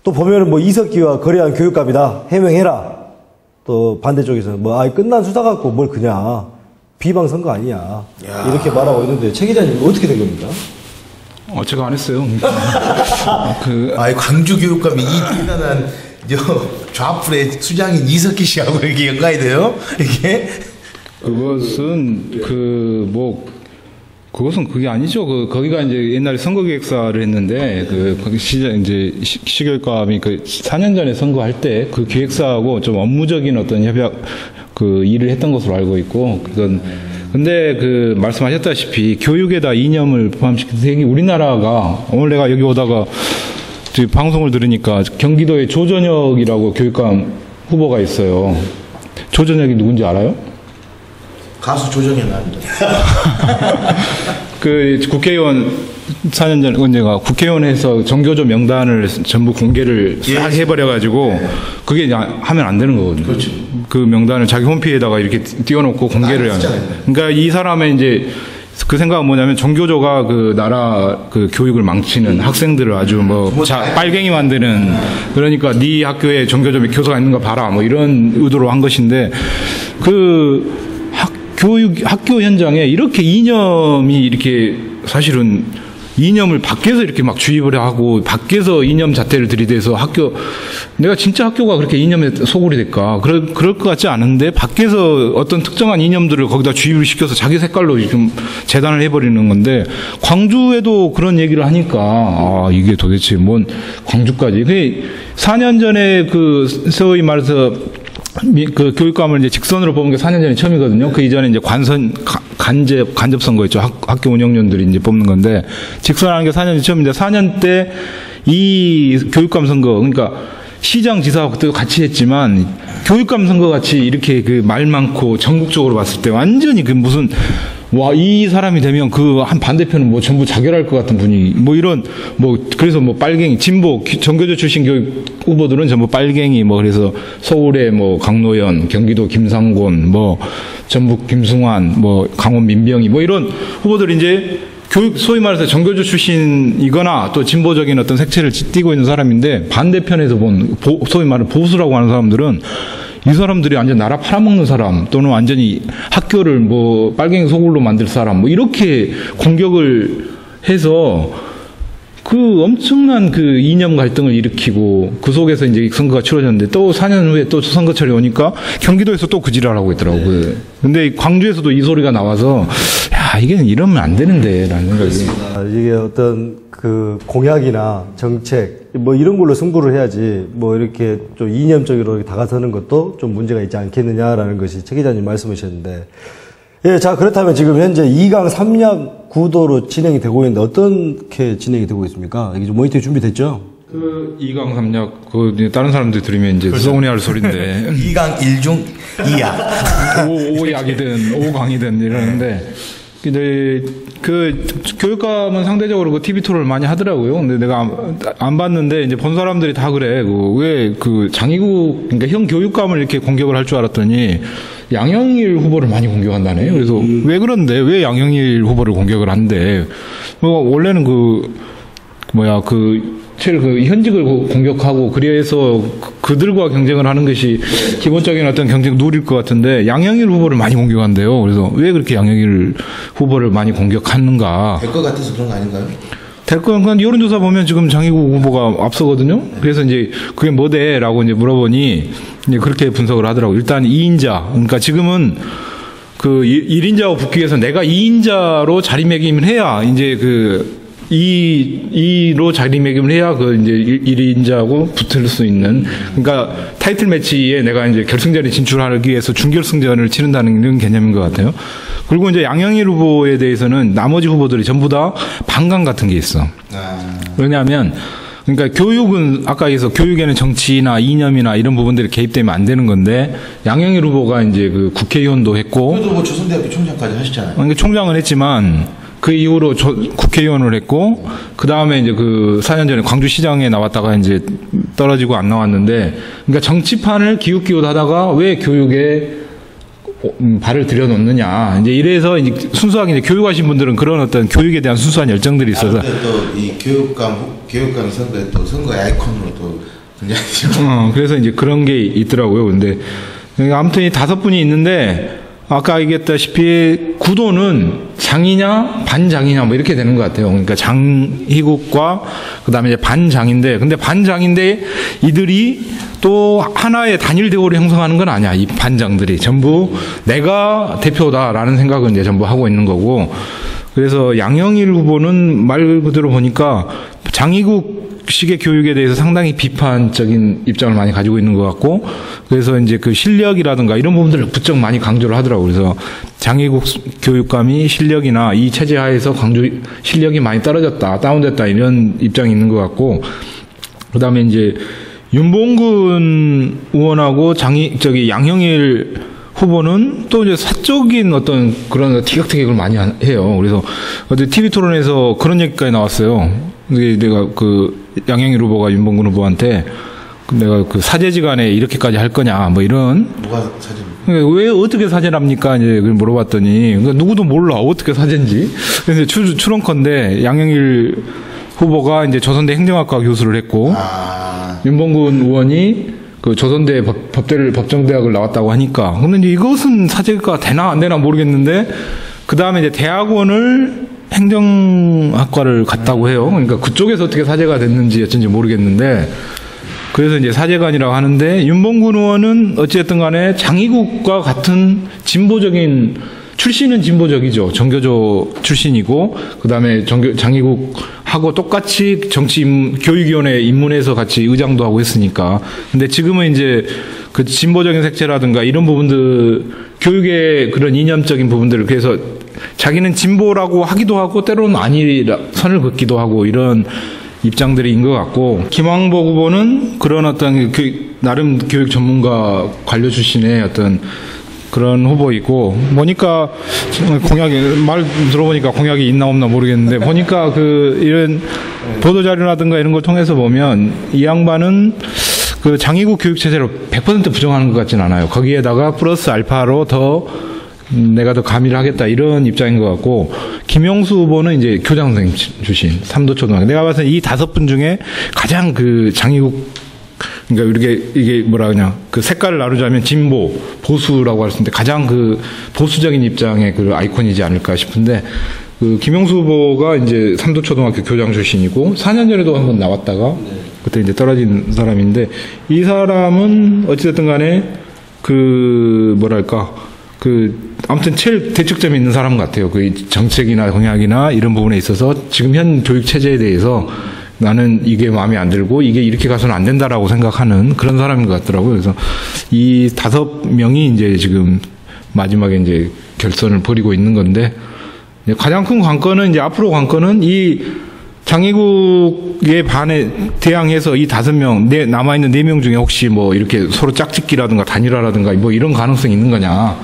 또 보면은 뭐 이석기와 거래한 교육감이다, 해명해라. 또 반대쪽에서는 끝난 수사 갖고 뭘 그냐, 비방 선거 아니야, 이렇게 말하고 있는데, 최 기자님 어떻게 된 겁니까? 제가 안 했어요. 광주 교육감이 이 대단한 좌풀의 수장인 이석기 씨하고 이렇게 연관이 돼요? 이게? 그것은 그것은 그게 아니죠. 거기가 이제 옛날에 선거기획사를 했는데, 거기 이제 시교육감이 4년 전에 선거할 때 그 기획사하고 좀 업무적인 어떤 협약, 일을 했던 것으로 알고 있고, 근데 말씀하셨다시피 교육에다 이념을 포함시킨 우리나라가, 오늘 내가 여기 오다가 방송을 들으니까 경기도에 조전혁이라고 교육감 후보가 있어요. 조전혁이 누군지 알아요? 가수 조정에 나왔는데. 그 국회의원 4년 전 언제가 국회의원에서 정교조 명단을 전부 공개를 싹 해버려가지고 그게 이제 하면 안 되는 거거든요. 그렇죠. 그 명단을 자기 홈페이지에다가 이렇게 띄워놓고 공개를 하는. 그러니까 이 사람의 이제 그 생각은 뭐냐면 정교조가 그 나라 그 교육을 망치는 학생들을 아주 뭐 빨갱이 만드는 그러니까 네 학교에 정교조 교사가 있는 거 봐라 뭐 이런 의도로 한 것인데 그 학교 현장에 이렇게 이념이 이렇게 사실은 이념을 밖에서 이렇게 막 주입을 하고 밖에서 이념 자태를 들이대서 내가 진짜 학교가 그렇게 이념에 소굴이 될까? 그럴 것 같지 않은데 밖에서 어떤 특정한 이념들을 거기다 주입을 시켜서 자기 색깔로 지금 재단을 해버리는 건데 광주에도 그런 얘기를 하니까 이게 도대체 뭔 광주까지. 4년 전에 소위 말해서 그 교육감을 이제 직선으로 뽑은 게 4년 전에 처음이거든요. 그 이전에 이제 간접 선거 있죠. 학교 운영위원들이 이제 뽑는 건데, 직선하는 게 4년 전에 처음인데, 4년 때 이 교육감 선거, 그러니까 시장 지사 그때도 같이 했지만, 교육감 선거 같이 이렇게 그 말 많고 전국적으로 봤을 때 완전히 그 무슨, 이 사람이 되면 그 한 반대편은 뭐 전부 자결할 것 같은 분위기, 뭐 이런, 그래서 빨갱이, 진보, 정교조 출신 교육 후보들은 전부 빨갱이, 그래서 서울에 강노연, 경기도 김상곤, 전북 김승환, 강원 민병희, 이런 후보들이 이제 소위 말해서 정교조 출신이거나 또 진보적인 어떤 색채를 띠고 있는 사람인데 반대편에서 본, 소위 말하는 보수라고 하는 사람들은 이 사람들이 완전 나라 팔아먹는 사람 또는 완전히 학교를 빨갱이 소굴로 만들 사람 이렇게 공격을 해서 그 엄청난 그 이념 갈등을 일으키고 그 속에서 이제 선거가 치러졌는데 또 4년 후에 또 선거철이 오니까 경기도에서 또 그 지랄하고 있더라고요. 네. 근데 광주에서도 이 소리가 나와서 이게 이러면 안 되는데 라는 생각이. 이게 어떤 그 공약이나 정책 이런 걸로 승부를 해야지 이렇게 좀 이념적으로 다가서는 것도 좀 문제가 있지 않겠느냐라는 것이 최 기자님 말씀하셨는데, 예, 자 그렇다면 지금 현재 2강 3약 구도로 진행이 되고 있는데 어떻게 진행이 되고 있습니까? 이게 좀 모니터 준비됐죠? 그 2강 3약 다른 사람들 들으면 이제 서운해할 소리인데 2강 1중 2약 5약이든 5강이든 이러는데. 근데 그 교육감은 상대적으로 그 TV 토론을 많이 하더라고요. 근데 내가 안 봤는데 이제 본 사람들이 다 그래. 왜 그 장희국 그러니까 형 교육감을 이렇게 공격을 할 줄 알았더니 양영일 후보를 많이 공격한다네요. 그래서 왜 그런데 왜 양영일 후보를 공격을 한대? 원래는 현직을 공격하고 그래서 그들과 경쟁을 하는 것이 기본적인 어떤 경쟁 룰일 것 같은데 양영일 후보를 많이 공격한대요. 그래서 왜 그렇게 양영일 후보를 많이 공격하는가? 될 것 같아서 그런 거 아닌가요? 될 것 같은 여론조사 보면 지금 장희국 후보가 앞서거든요. 그래서 이제 그게 뭐대라고 이제 물어보니 이제 그렇게 분석을 하더라고. 일단 2인자. 그러니까 지금은 그 1인자하고 붙기 위해서 내가 2인자로 자리매김을 해야 이제 2로 자리매김을 해야 이제 1인자하고 붙을 수 있는, 그러니까 타이틀 매치에 내가 이제 결승전에 진출하기 위해서 준결승전을 치른다는 이런 개념인 것 같아요. 그리고 이제 양영일 후보에 대해서는 나머지 후보들이 전부 다 반감 같은 게 있어. 왜냐하면, 그러니까 교육은 아까 얘기해서 교육에는 정치나 이념이나 이런 부분들이 개입되면 안 되는 건데 양영일 후보가 이제 그 국회의원도 했고, 그래도 조선대학교 총장까지 하셨잖아요. 그러니까 총장을 했지만. 그 이후로 국회의원을 했고, 그 다음에 이제 4년 전에 광주시장에 나왔다가 이제 떨어지고 안 나왔는데, 그러니까 정치판을 기웃기웃 하다가 왜 교육에 발을 들여놓느냐. 이제 이래서 이제 순수하게 이제 교육하신 분들은 그런 어떤 교육에 대한 순수한 열정들이 있어서. 또 이 교육감 선거에 또 선거의 아이콘으로 또 굉장히. 그래서 이제 그런 게 있더라고요. 근데 아무튼 이 5분이 있는데, 아까 얘기했다시피 구도는 장이냐 반장이냐 이렇게 되는 것 같아요. 그러니까 장희국과 그다음에 이제 반장인데, 근데 반장인데 이들이 또 하나의 단일 대우를 형성하는 건 아니야. 이 반장들이 전부 내가 대표다라는 생각은 이제 전부 하고 있는 거고. 그래서 양영일 후보는 말 그대로 보니까 장희국 식의 교육에 대해서 상당히 비판적인 입장을 많이 가지고 있는 것 같고, 그래서 이제 그 실력이라든가 이런 부분들을 부쩍 많이 강조를 하더라고요. 그래서 장희국 교육감이 실력이나 이 체제 하에서 광주 실력이 많이 떨어졌다, 다운됐다 이런 입장이 있는 것 같고, 그 다음에 이제 윤봉근 의원하고 양영일 후보는 또 이제 사적인 어떤 그런 티격태격을 많이 해요. 그래서 어제 TV 토론에서 그런 얘기까지 나왔어요. 이게 내가 그 양영일 후보가 윤봉근 후보한테 내가 그 사제지간에 이렇게까지 할 거냐 뭐 이런. 뭐가 사진? 왜 어떻게 사죄합니까? 이제 물어봤더니 그러니까 누구도 몰라 어떻게 사죄인지. 그래서 추론컨대 양영일 후보가 이제 조선대 행정학과 교수를 했고 윤봉근 의원이 그 조선대 법정대학을 나왔다고 하니까 근데 이제 이것은 사죄가 되나 안 되나 모르겠는데 그 다음에 이제 대학원을 행정학과를 갔다고 해요. 그러니까 그쪽에서 어떻게 사죄가 됐는지 어쩐지 모르겠는데. 그래서 이제 사제관이라고 하는데 윤봉근 의원은 어찌됐든 간에 장이국과 같은 진보적인 출신은 진보적이죠. 정교조 출신이고 그다음에 장이국하고 똑같이 교육위원회 입문해서 같이 의장도 하고 했으니까. 근데 지금은 이제 그 진보적인 색채라든가 이런 부분들 교육의 그런 이념적인 부분들을 그래서 자기는 진보라고 하기도 하고 때로는 아니라 선을 긋기도 하고 이런 입장들인 것 같고 김황복 후보는 그런 어떤 나름 교육 전문가 관료 출신의 어떤 그런 후보이고 보니까 공약이 말 들어보니까 공약이 있나 없나 모르겠는데 보니까 그 이런 보도 자료라든가 이런 걸 통해서 보면 이 양반은 그 장애국 교육 체제를 100% 부정하는 것 같진 않아요. 거기에다가 플러스 알파로 더 내가 더 가미를 하겠다 이런 입장인 것 같고 김영수 후보는 이제 교장 선생님 출신 삼도초등학교 내가 봤을 때 이 5분 중에 가장 그 장애국 그러니까 이게 뭐라 그냥 그 색깔을 나누자면 진보 보수라고 할 수 있는데 가장 그 보수적인 입장의 그 아이콘이지 않을까 싶은데 그 김영수 후보가 이제 삼도초등학교 교장 출신이고 4년 전에도 한번 나왔다가 그때 이제 떨어진 사람인데 이 사람은 어찌됐든 간에 그 뭐랄까 그 아무튼 제일 대척점이 있는 사람 같아요. 그 정책이나 공약이나 이런 부분에 있어서 지금 현 교육 체제에 대해서 나는 이게 마음에 안 들고 이게 이렇게 가서는 안 된다라고 생각하는 그런 사람인 것 같더라고요. 그래서 이 5명이 이제 지금 마지막에 이제 결선을 벌이고 있는 건데 가장 큰 관건은 이제 앞으로 관건은 이 장애국의 반에 대항해서 이 5명, 남아있는 4명 중에 혹시 뭐 이렇게 서로 짝짓기라든가 단일화라든가 뭐 이런 가능성이 있는 거냐.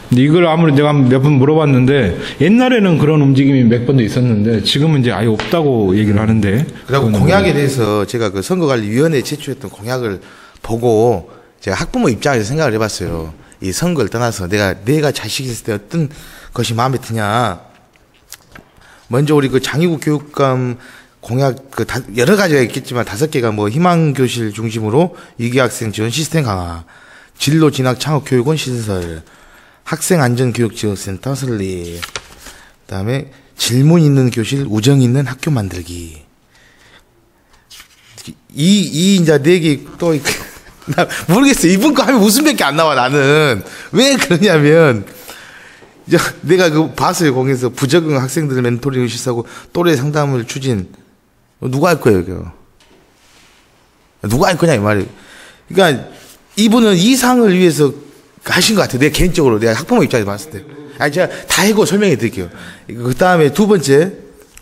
근데 이걸 아무리 내가 몇 번 물어봤는데 옛날에는 그런 움직임이 몇 번도 있었는데 지금은 이제 아예 없다고 얘기를 하는데. 그리고 공약에 대해서 제가 그 선거관리위원회에 제출했던 공약을 보고 제가 학부모 입장에서 생각을 해봤어요. 이 선거를 떠나서 내가 자식이 있을 때 어떤 것이 마음에 드냐. 먼저 우리 그 장애국 교육감 공약 그 여러 가지가 있겠지만 5개가 뭐 희망교실 중심으로 위기학생 지원 시스템 강화, 진로 진학 창업 교육원 시설, 학생 안전 교육 지원센터 설립, 그다음에 질문 있는 교실, 우정 있는 학교 만들기. 이제 4개 또 나 모르겠어. 이분 거 하면 웃음밖에 안 나와 나는. 왜 그러냐면. 내가 그 봤어요. 거기서 부적응 학생들 멘토링을 실시하고 또래 상담을 추진. 누가 할 거예요, 그거? 누가 할 거냐, 이 말이에요. 그러니까 이분은 이 상을 위해서 하신 것 같아요. 내가 개인적으로, 내가 학부모 입장에서 봤을 때. 아니, 제가 다 해고 설명해 드릴게요. 그 다음에 2번째,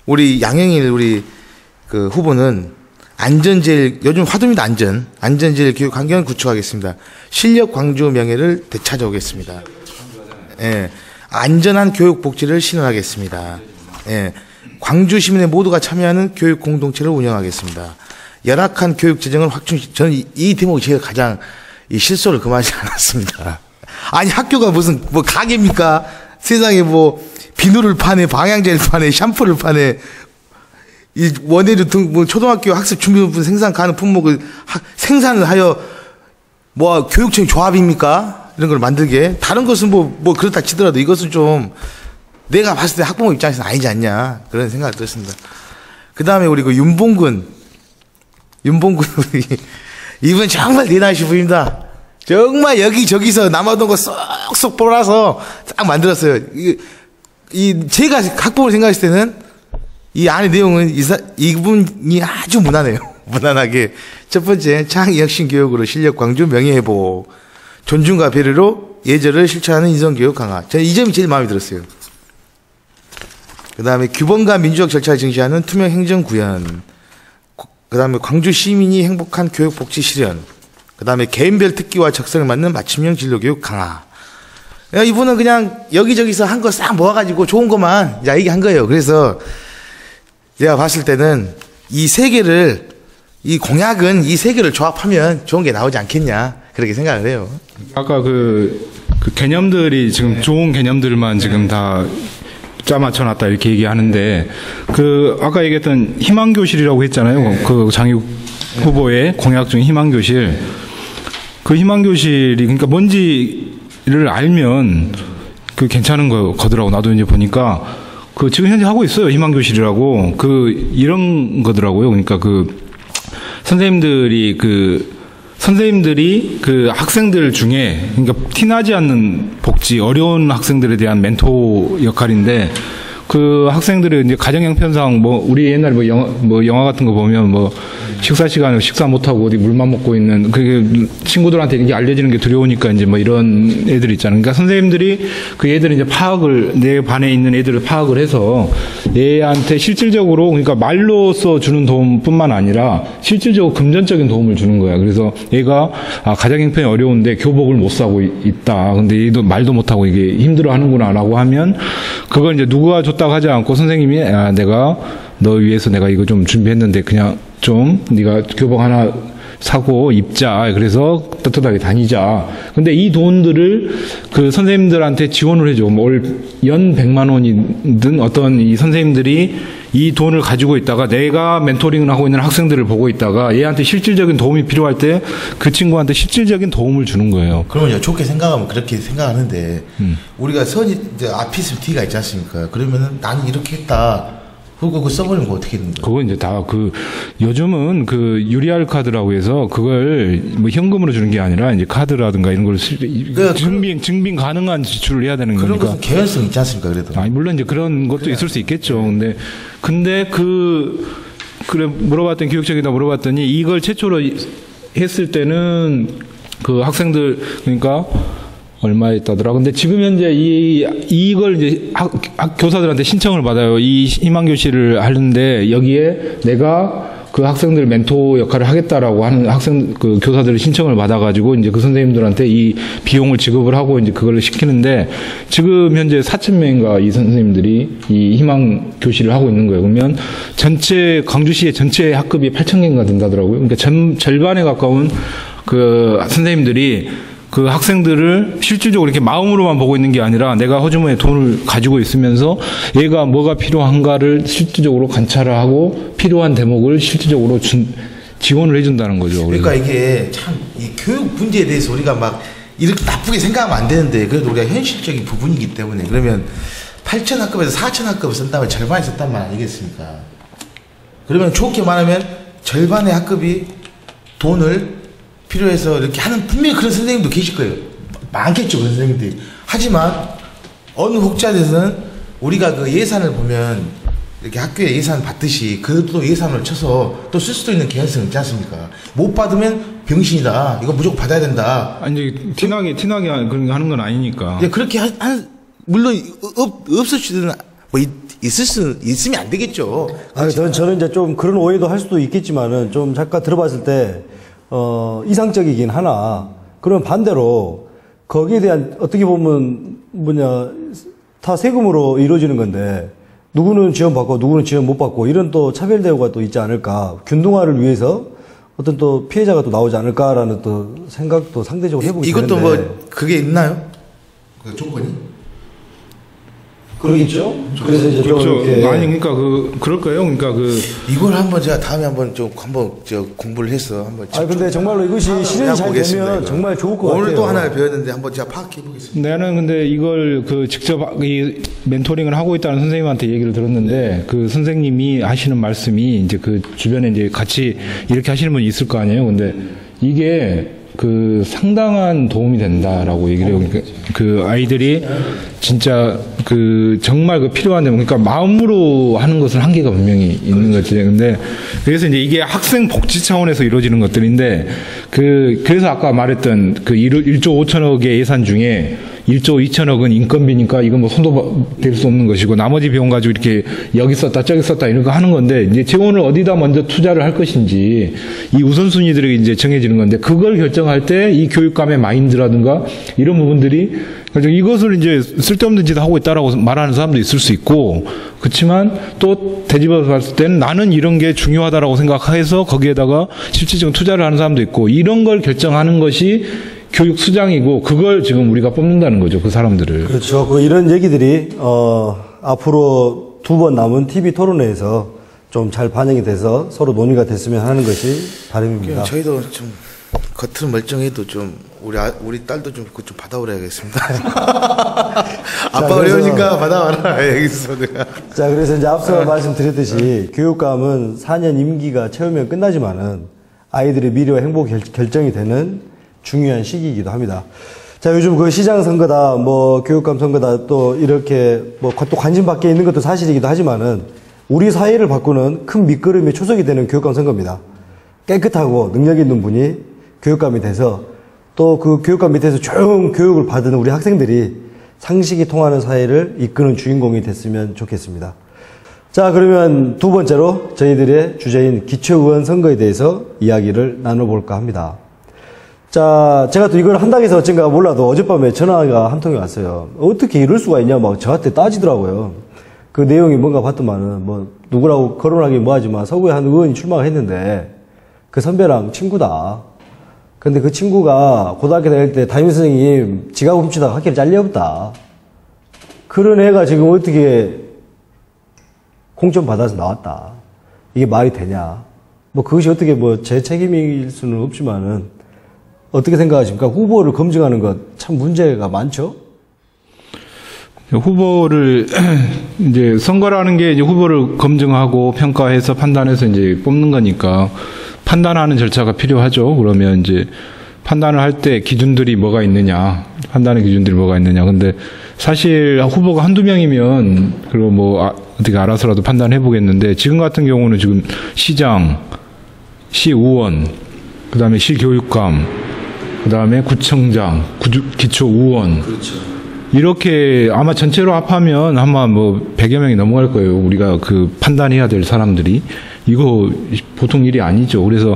우리 양영일 우리 그 후보는 안전제일, 요즘 화두입니다, 안전제일 교육 환경을 구축하겠습니다. 실력 광주 명예를 되찾아오겠습니다. 예. 안전한 교육 복지를 실현하겠습니다. 예. 광주 시민의 모두가 참여하는 교육 공동체를 운영하겠습니다. 열악한 교육 재정을 저는 이 대목이 제가 가장 이 실소를 금하지 않았습니다. 아니 학교가 무슨 뭐 가게입니까? 세상에 뭐 비누를 파네, 방향제를 파네, 샴푸를 파네. 이 원예류 등 뭐 초등학교 학습 준비물 생산 가능 품목을 생산을 하여 뭐 교육청 조합입니까? 이런 걸 만들게. 다른 것은 뭐 그렇다 치더라도 이것은 좀 내가 봤을 때 학부모 입장에서는 아니지 않냐. 그런 생각을 들었습니다. 그 다음에 우리 그 윤봉근 이분 정말 대단하신 분입니다. 정말 여기저기서 남아돈 거 쏙쏙 뽑아서 딱 만들었어요. 제가 학부모를 생각했을 때는 이 안의 내용은 이분이 아주 무난해요. 무난하게. 첫 번째, 창의혁신 교육으로 실력 광주 명예회복. 존중과 배려로 예절을 실천하는 인성교육 강화. 저는 이 점이 제일 마음에 들었어요. 그 다음에 규범과 민주적 절차를 증시하는 투명 행정 구현. 그 다음에 광주 시민이 행복한 교육 복지 실현. 그 다음에 개인별 특기와 적성을 맞는 맞춤형 진로 교육 강화. 야, 이분은 그냥 여기저기서 한 거 싹 모아가지고 좋은 것만 이제 얘기한 거예요. 그래서 제가 봤을 때는 이 세 개를, 이 공약은 이 세 개를 조합하면 좋은 게 나오지 않겠냐, 그렇게 생각을 해요. 아까 그 개념들이 지금 좋은 개념들만 지금 다 짜맞춰놨다 이렇게 얘기하는데 그 아까 얘기했던 희망교실이라고 했잖아요. 그 장유 후보의 공약 중에 희망교실. 그 희망교실이 그러니까 뭔지를 알면 그 괜찮은 거더라고. 나도 이제 보니까 그 지금 현재 하고 있어요. 희망교실이라고. 그 이런 거더라고요. 그러니까 그 선생님들이 그 학생들 중에 그러니까 티나지 않는 복지, 어려운 학생들에 대한 멘토 역할인데 그 학생들은 이제 가정 형편상 뭐 우리 옛날에 뭐 영화 같은 거 보면 뭐 식사 시간에 식사 못 하고 어디 물만 먹고 있는 그게 친구들한테 이게 알려지는 게 두려우니까 이제 뭐 이런 애들 있잖아요. 그러니까 선생님들이 그 애들을 이제 내 반에 있는 애들을 파악을 해서 얘한테 실질적으로 그러니까 말로써 주는 도움뿐만 아니라 실질적으로 금전적인 도움을 주는 거야. 그래서 얘가 가정 형편이 어려운데 교복을 못 사고 있다. 근데 얘도 말도 못 하고 이게 힘들어하는구나라고 하면 그걸 이제 누가 줬다고 하지 않고 선생님이 내가 너 위해서 내가 이거 좀 준비했는데 그냥 좀 네가 교복 하나 사고 입자. 그래서 떳떳하게 다니자. 근데 이 돈들을 그 선생님들한테 지원을 해줘. 뭐 연 100만 원이든 어떤 이 선생님들이 이 돈을 가지고 있다가 내가 멘토링을 하고 있는 학생들을 보고 있다가 얘한테 실질적인 도움이 필요할 때 그 친구한테 실질적인 도움을 주는 거예요. 그러면 좋게 생각하면 그렇게 생각하는데 우리가 이제 앞이 있으면 뒤가 있지 않습니까? 그러면은 나는 이렇게 했다. 그거 써버리면 어떻게 되는 거예요? 그거 이제 다 요즘은 UR 카드라고 해서 그걸 뭐 현금으로 주는 게 아니라 이제 카드라든가 이런 걸 증빙 가능한 지출을 해야 되는 거니까. 그런 것은 개연성 있지 않습니까, 그래도? 아니, 물론 이제 그런 것도 있을 수 있겠죠. 근데 그래, 교육청에다 물어봤더니 이걸 최초로 했을 때는 그 학생들, 그러니까 얼마였다더라. 근데 지금 현재 이걸 이제 교사들한테 신청을 받아요. 이 희망교실을 하는데 여기에 내가 그 학생들 멘토 역할을 하겠다라고 하는 그 교사들의 신청을 받아가지고 이제 그 선생님들한테 이 비용을 지급을 하고 이제 그걸 시키는데 지금 현재 4,000명인가 이 선생님들이 이 희망교실을 하고 있는 거예요. 그러면 광주시의 전체 학급이 8,000개인가 된다더라고요. 그러니까 절반에 가까운 그 선생님들이 그 학생들을 실질적으로 이렇게 마음으로만 보고 있는 게 아니라 내가 허주머니에 돈을 가지고 있으면서 얘가 뭐가 필요한가를 실질적으로 관찰을 하고 필요한 대목을 실질적으로 지원을 해준다는 거죠. 그러니까 이게 참 이 교육 문제에 대해서 우리가 막 이렇게 나쁘게 생각하면 안 되는데 그래도 우리가 현실적인 부분이기 때문에 그러면 8,000 학급에서 4,000 학급을 쓴다면 절반이 썼단 말 아니겠습니까? 그러면 좋게 말하면 절반의 학급이 돈을 필요해서 이렇게 하는 분명히 그런 선생님도 계실 거예요. 많겠죠, 그런 선생님들이. 하지만 어느 혹자에서는 우리가 그 예산을 보면 이렇게 학교에 예산 받듯이 그것도 예산을 쳐서 또 쓸 수도 있는 개연성이 있지 않습니까? 못 받으면 병신이다. 이거 무조건 받아야 된다. 아니 티나게 그런 거 하는 건 아니니까. 그렇게 물론 없을 수는 뭐 있으면 안 되겠죠. 저는 이제 좀 그런 오해도 할 수도 있겠지만은 좀 잠깐 들어봤을 때 이상적이긴 하나, 그러면 반대로, 거기에 대한, 어떻게 보면, 다 세금으로 이루어지는 건데, 누구는 지원받고, 누구는 지원 못 받고, 이런 또 차별 대우가 또 있지 않을까, 균등화를 위해서 어떤 또 피해자가 또 나오지 않을까라는 또 생각도 상대적으로 해보게 되는데. 이것도 뭐, 그게 있나요? 그 조건이? 그러겠죠? 그래서 이제 좀 이렇게. 아니, 그러니까 그럴 거예요. 그러니까 이걸 한번 제가 다음에 한번 공부를 해서 한번. 근데 정말로 이것이 실현이 잘 되면 이거. 정말 좋을 것 같아요. 오늘 또 하나를 배웠는데 한번 제가 파악해 보겠습니다. 나는 근데 이걸 직접 이 멘토링을 하고 있다는 선생님한테 얘기를 들었는데 그 선생님이 하시는 말씀이 이제 그 주변에 이제 같이 이렇게 하시는 분이 있을 거 아니에요. 근데 이게 상당한 도움이 된다라고 얘기를 해요. 그러니까 그 아이들이 진짜 정말 필요한 데 그러니까 마음으로 하는 것은 한계가 분명히 있는 거지. 근데 그래서 이제 이게 학생 복지 차원에서 이루어지는 것들인데 그래서 아까 말했던 1조 5천억의 예산 중에 1조 2천억은 인건비니까 이거 뭐 손도 댈 수 없는 것이고 나머지 비용 가지고 이렇게 여기 썼다 저기 썼다 이런 거 하는 건데 이제 재원을 어디다 먼저 투자를 할 것인지 이 우선순위들이 이제 정해지는 건데 그걸 결정할 때 이 교육감의 마인드라든가 이런 부분들이 이것을 이제 쓸데없는 짓을 하고 있다라고 말하는 사람도 있을 수 있고 그렇지만 또 되짚어서 봤을 때는 나는 이런 게 중요하다라고 생각해서 거기에다가 실질적인 투자를 하는 사람도 있고 이런 걸 결정하는 것이 교육 수장이고 그걸 지금 우리가 뽑는다는 거죠. 그 사람들을. 그렇죠. 이런 얘기들이 앞으로 2번 남은 TV 토론회에서 좀 잘 반영이 돼서 서로 논의가 됐으면 하는 것이 바람입니다. 저희도 좀 겉으로 멀쩡해도 좀 우리 딸도 좀 그거 좀 받아오래야겠습니다. 아빠 어려우니까 받아와라. 여기서 내가. 자, 그래서 이제 앞서 말씀드렸듯이 교육감은 4년 임기가 채우면 끝나지만은 아이들의 미래와 행복 결정이 되는 중요한 시기이기도 합니다. 자, 요즘 그 시장 선거다, 뭐 교육감 선거다, 또 이렇게 뭐 또 관심 밖에 있는 것도 사실이기도 하지만은 우리 사회를 바꾸는 큰 밑거름의 초석이 되는 교육감 선거입니다. 깨끗하고 능력 있는 분이 교육감이 돼서 또 그 교육감 밑에서 좋은 교육을 받은 우리 학생들이 상식이 통하는 사회를 이끄는 주인공이 됐으면 좋겠습니다. 자, 그러면 두 번째로 저희들의 주제인 기초의원 선거에 대해서 이야기를 나눠볼까 합니다. 자, 제가 또 이걸 한다고 해서 어쩐가 몰라도 어젯밤에 전화가 한 통이 왔어요. 어떻게 이럴 수가 있냐 막 저한테 따지더라고요. 그 내용이 뭔가 봤더만은 뭐 누구라고 거론하기 뭐하지만 서구에 한 의원이 출마를 했는데 그 선배랑 친구다. 근데 그 친구가 고등학교 다닐 때 담임 선생님 지갑 훔치다가 학교를 잘려없다. 그런 애가 지금 어떻게 공천 받아서 나왔다. 이게 말이 되냐. 뭐 그것이 어떻게 뭐 제 책임일 수는 없지만은 어떻게 생각하십니까? 후보를 검증하는 것 참 문제가 많죠? 후보를 이제 선거라는 게 이제 후보를 검증하고 평가해서 판단해서 이제 뽑는 거니까 판단하는 절차가 필요하죠. 그러면 이제 판단을 할 때 기준들이 뭐가 있느냐, 판단의 기준들이 뭐가 있느냐. 근데 사실 후보가 한두 명이면 그리고 뭐 어떻게 알아서라도 판단해 보겠는데 지금 같은 경우는 지금 시장, 시의원, 그다음에 시교육감, 그다음에 구청장, 기초의원. 그렇죠. 이렇게 아마 전체로 합하면 아마 뭐 100여 명이 넘어갈 거예요. 우리가 그 판단해야 될 사람들이. 이거 보통 일이 아니죠. 그래서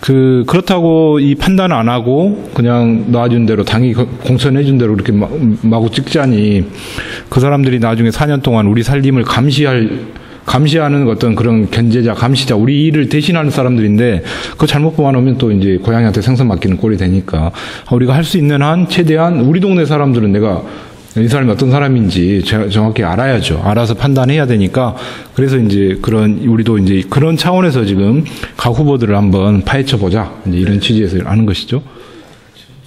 그렇다고 이 판단 안 하고 그냥 놔준 대로 당이 공천해준 대로 이렇게 마구 찍자니 그 사람들이 나중에 4년 동안 우리 살림을 감시하는 어떤 그런 견제자, 감시자, 우리 일을 대신하는 사람들인데 그거 잘못 뽑아놓으면 또 이제 고양이한테 생선 맡기는 꼴이 되니까 우리가 할 수 있는 한 최대한 우리 동네 사람들은 내가 이 사람이 어떤 사람인지 정확히 알아야죠. 알아서 판단해야 되니까 그래서 이제 우리도 이제 그런 차원에서 지금 각 후보들을 한번 파헤쳐 보자. 이제 이런 취지에서 하는 것이죠.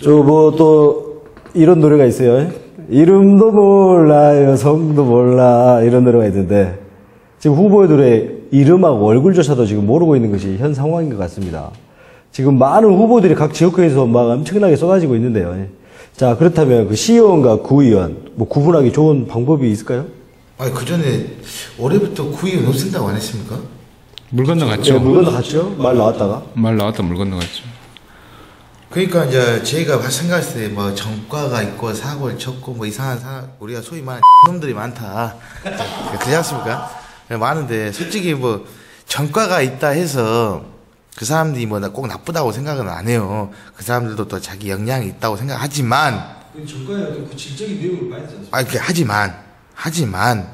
또 이런 노래가 있어요. 이름도 몰라요, 성도 몰라 이런 노래가 있는데 지금 후보들의 이름하고 얼굴조차도 지금 모르고 있는 것이 현 상황인 것 같습니다. 지금 많은 후보들이 각 지역구에서 막 엄청나게 쏟아지고 있는데요. 자, 그렇다면 그 시의원과 구의원 뭐 구분하기 좋은 방법이 있을까요? 아니, 그 전에 올해부터 구의원 없앤다고 안 했습니까? 물 건너갔죠. 네, 물 건너갔죠. 말 나왔다가. 말 나왔다 물 건너갔죠. 그러니까 이제 저희가 생각했을 때 뭐 전과가 있고 사고를 쳤고 뭐 이상한 우리가 소위 말하는 놈들이 많다. 그렇지 않습니까? 많은데 솔직히 뭐 전과가 있다 해서 그 사람들이 뭐 꼭 나쁘다고 생각은 안 해요. 그 사람들도 또 자기 역량이 있다고 생각하지만 전과에 그 질적인 내용을 봐야 되지 않습니까? 하지만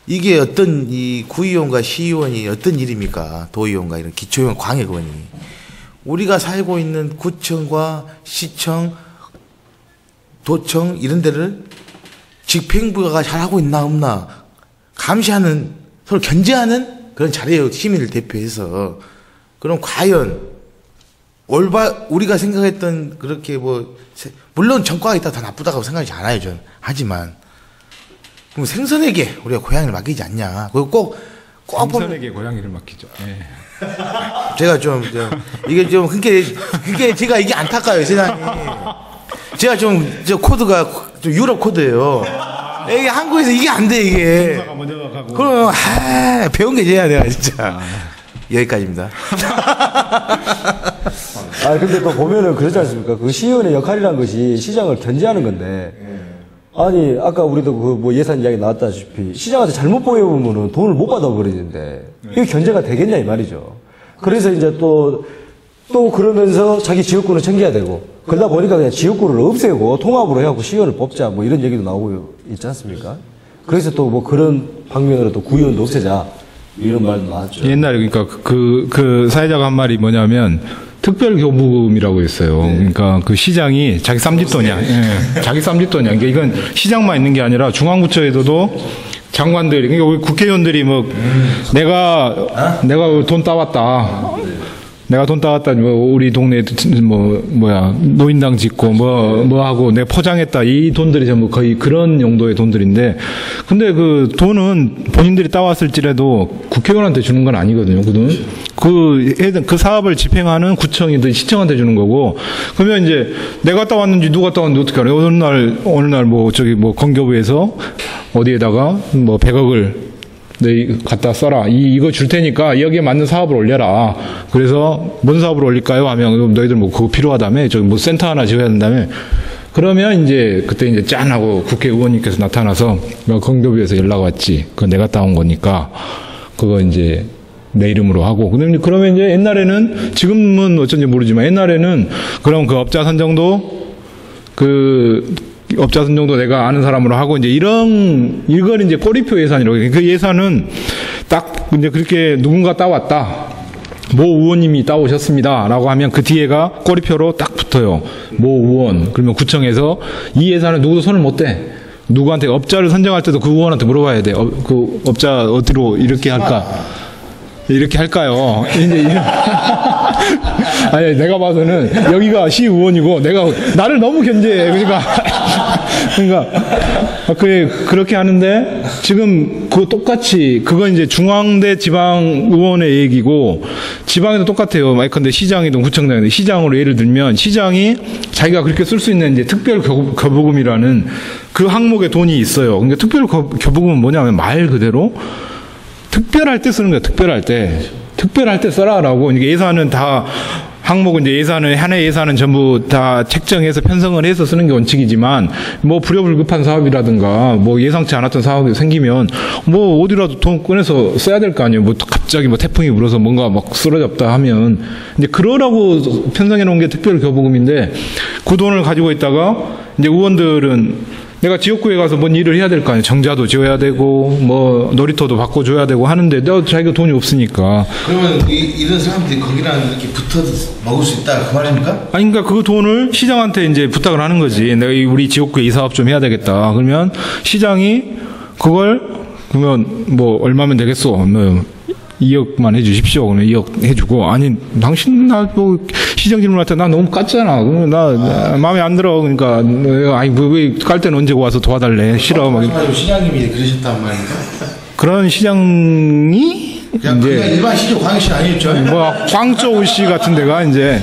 이게 어떤 이 구의원과 시의원이 어떤 일입니까? 도의원과 이런 기초의원 광역의원이 우리가 살고 있는 구청과 시청, 도청 이런 데를 집행부가 잘하고 있나 없나 감시하는 서로 견제하는 그런 자리에 시민을 대표해서 그럼 과연 우리가 생각했던 그렇게 물론 전과가 있다 다 나쁘다고 생각하지 않아요, 저는. 하지만 그럼 생선에게 우리가 고양이를 맡기지 않냐. 그리고 꼭 생선에게 고양이를 맡기죠. 네. 제가 이게 그게 제가 이게 안타까워요, 세상에. 제가 저 코드가 좀 유럽 코드예요. 이게 한국에서 이게 안 돼, 이게. 그럼 배운 게 돼야 내가 진짜. 여기까지입니다. 근데 또 보면은 그러지 않습니까? 그 시의원의 역할이라는 것이 시장을 견제하는 건데, 아니 아까 우리도 그 뭐 예산 이야기 나왔다시피 시장한테 잘못 보여보면은 돈을 못 받아버리는데 이게 견제가 되겠냐 이 말이죠. 그래서 이제 또 그러면서 자기 지역구는 챙겨야 되고 그러다 보니까 그냥 지역구를 없애고 통합으로 해갖고 시의원을 뽑자 뭐 이런 얘기도 나오고 있지 않습니까? 그래서 또 뭐 그런 방면으로 또 구의원도 없애자 이런 말도 나왔죠. 옛날에 그러니까 그 사회자가 한 말이 뭐냐면 특별교부금이라고 했어요. 그러니까 그 시장이 자기 쌈짓돈이야. 예, 자기 쌈짓돈이야. 그러니까 이건 시장만 있는 게 아니라 중앙부처에서도 장관들이, 그러니까 우리 국회의원들이 뭐 내가 돈 따왔다. 내가 돈 따왔다. 뭐 우리 동네 노인당 짓고 뭐 하고 내가 포장했다. 이 돈들이 전부 거의 그런 용도의 돈들인데, 근데 그 돈은 본인들이 따왔을지라도 국회의원한테 주는 건 아니거든요. 그 돈. 그 사업을 집행하는 구청이든 시청한테 주는 거고, 그러면 이제 내가 따왔는지 누가 따왔는지 어떻게 알아요? 어느 날 뭐 건교부에서 어디에다가 뭐 100억을 네, 갖다 써라. 이거 줄 테니까 여기에 맞는 사업을 올려라. 그래서 뭔 사업을 올릴까요? 하면 너희들 뭐 그거 필요하다며. 저기 뭐 센터 하나 지어야 된다며. 그러면 이제 그때 이제 짠 하고 국회의원님께서 나타나서 건교부에서 연락 왔지. 그거 내가 따온 거니까 그거 이제 내 이름으로 하고. 그러면 이제 옛날에는, 지금은 어쩐지 모르지만 옛날에는 그럼 그 업자 선정도 내가 아는 사람으로 하고, 이제 이걸 이제 꼬리표 예산이라고 해요. 그 예산은 딱 이제 그렇게 누군가 따왔다. 모 의원님이 따오셨습니다. 라고 하면 그 뒤에가 꼬리표로 딱 붙어요. 모 의원. 그러면 구청에서 이 예산을 누구도 손을 못 대. 누구한테 업자를 선정할 때도 그 의원한테 물어봐야 돼. 그 업자 어디로 이렇게 할까? 이렇게 할까요? 이제 아니, 내가 봐서는 여기가 시의원이고 나를 너무 견제해. 그렇게 하는데, 지금 그거 똑같이, 그건 이제 중앙대 지방의원의 얘기고, 지방에도 똑같아요. 근데 시장이든 구청장이든, 시장으로 예를 들면, 시장이 자기가 그렇게 쓸 수 있는 이제 특별교부금이라는 그 항목에 돈이 있어요. 그러니까 특별교부금은 뭐냐면 말 그대로, 특별할 때 쓰는 거야, 특별할 때. 특별할 때 써라라고. 이게 예산은 다, 항목은 이제 한 해 예산은 전부 다 책정해서 편성을 해서 쓰는 게 원칙이지만, 뭐 불효불급한 사업이라든가, 뭐 예상치 않았던 사업이 생기면, 뭐 어디라도 돈 꺼내서 써야 될 거 아니에요. 뭐 갑자기 뭐 태풍이 불어서 뭔가 막 쓰러졌다 하면. 이제 그러라고 편성해 놓은 게 특별교부금인데, 그 돈을 가지고 있다가, 이제 의원들은 내가 지역구에 가서 뭔 일을 해야 될 거 아니에요. 정자도 지어야 되고, 뭐, 놀이터도 바꿔줘야 되고 하는데, 자기가 돈이 없으니까. 그러면 이런 사람들이 거기랑 이렇게 붙어서 먹을 수 있다, 그 말입니까? 아니, 그러니까 그 돈을 시장한테 이제 부탁을 하는 거지. 내가 우리 지역구에 이 사업 좀 해야 되겠다. 그러면 시장이 그러면 뭐, 얼마면 되겠어? 뭐, 2억만 해주십시오. 그러면 2억 해주고, 아니, 당신 뭐 시장 질문할 때 나 너무 깠잖아. 나 마음에 안 들어. 그러니까, 아니, 왜 깔 때는 언제 와서 도와달래. 싫어. 막. 시장님이 그러셨단 말입니까? 그런 시장이 그냥 일반 시죠. 광역시 아니었죠? 뭐 광저우시 같은 데가 이제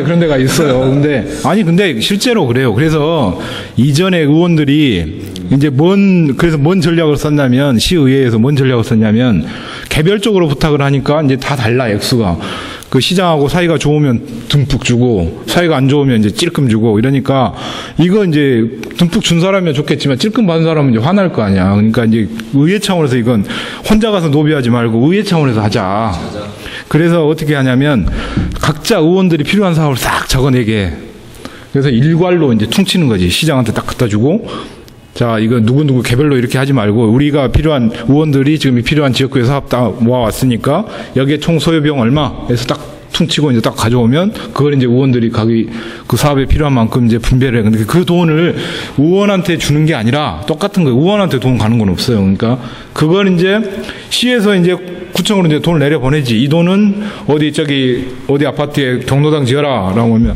그런 데가 있어요. 근데 실제로 그래요. 그래서 이전에 의원들이 이제 뭔 전략을 썼냐면, 시의회에서 뭔 전략을 썼냐면, 개별적으로 부탁을 하니까 이제 다 달라, 액수가. 그 시장하고 사이가 좋으면 듬뿍 주고, 사이가 안 좋으면 이제 찔끔 주고, 이러니까, 이거 이제 듬뿍 준 사람이면 좋겠지만, 찔끔 받은 사람은 이제 화날 거 아니야. 그러니까 이제 의회 차원에서 이건 혼자 가서 노비하지 말고 의회 차원에서 하자. 그래서 어떻게 하냐면, 각자 의원들이 필요한 사업을 싹 적어내게. 그래서 일괄로 이제 퉁치는 거지. 시장한테 딱 갖다 주고, 자, 이거 누구 개별로 이렇게 하지 말고, 우리가 필요한, 의원들이 지금 필요한 지역구에 사업 다 모아왔으니까, 여기에 총 소요비용 얼마? 해서 딱 퉁치고 이제 딱 가져오면, 그걸 이제 의원들이 그 사업에 필요한 만큼 이제 분배를 해. 근데 그 돈을 의원한테 주는 게 아니라, 똑같은 거예요. 의원한테 돈 가는 건 없어요. 그러니까, 그걸 이제, 시에서 이제 구청으로 이제 돈을 내려보내지. 이 돈은 어디 아파트에 경로당 지어라. 라고 하면,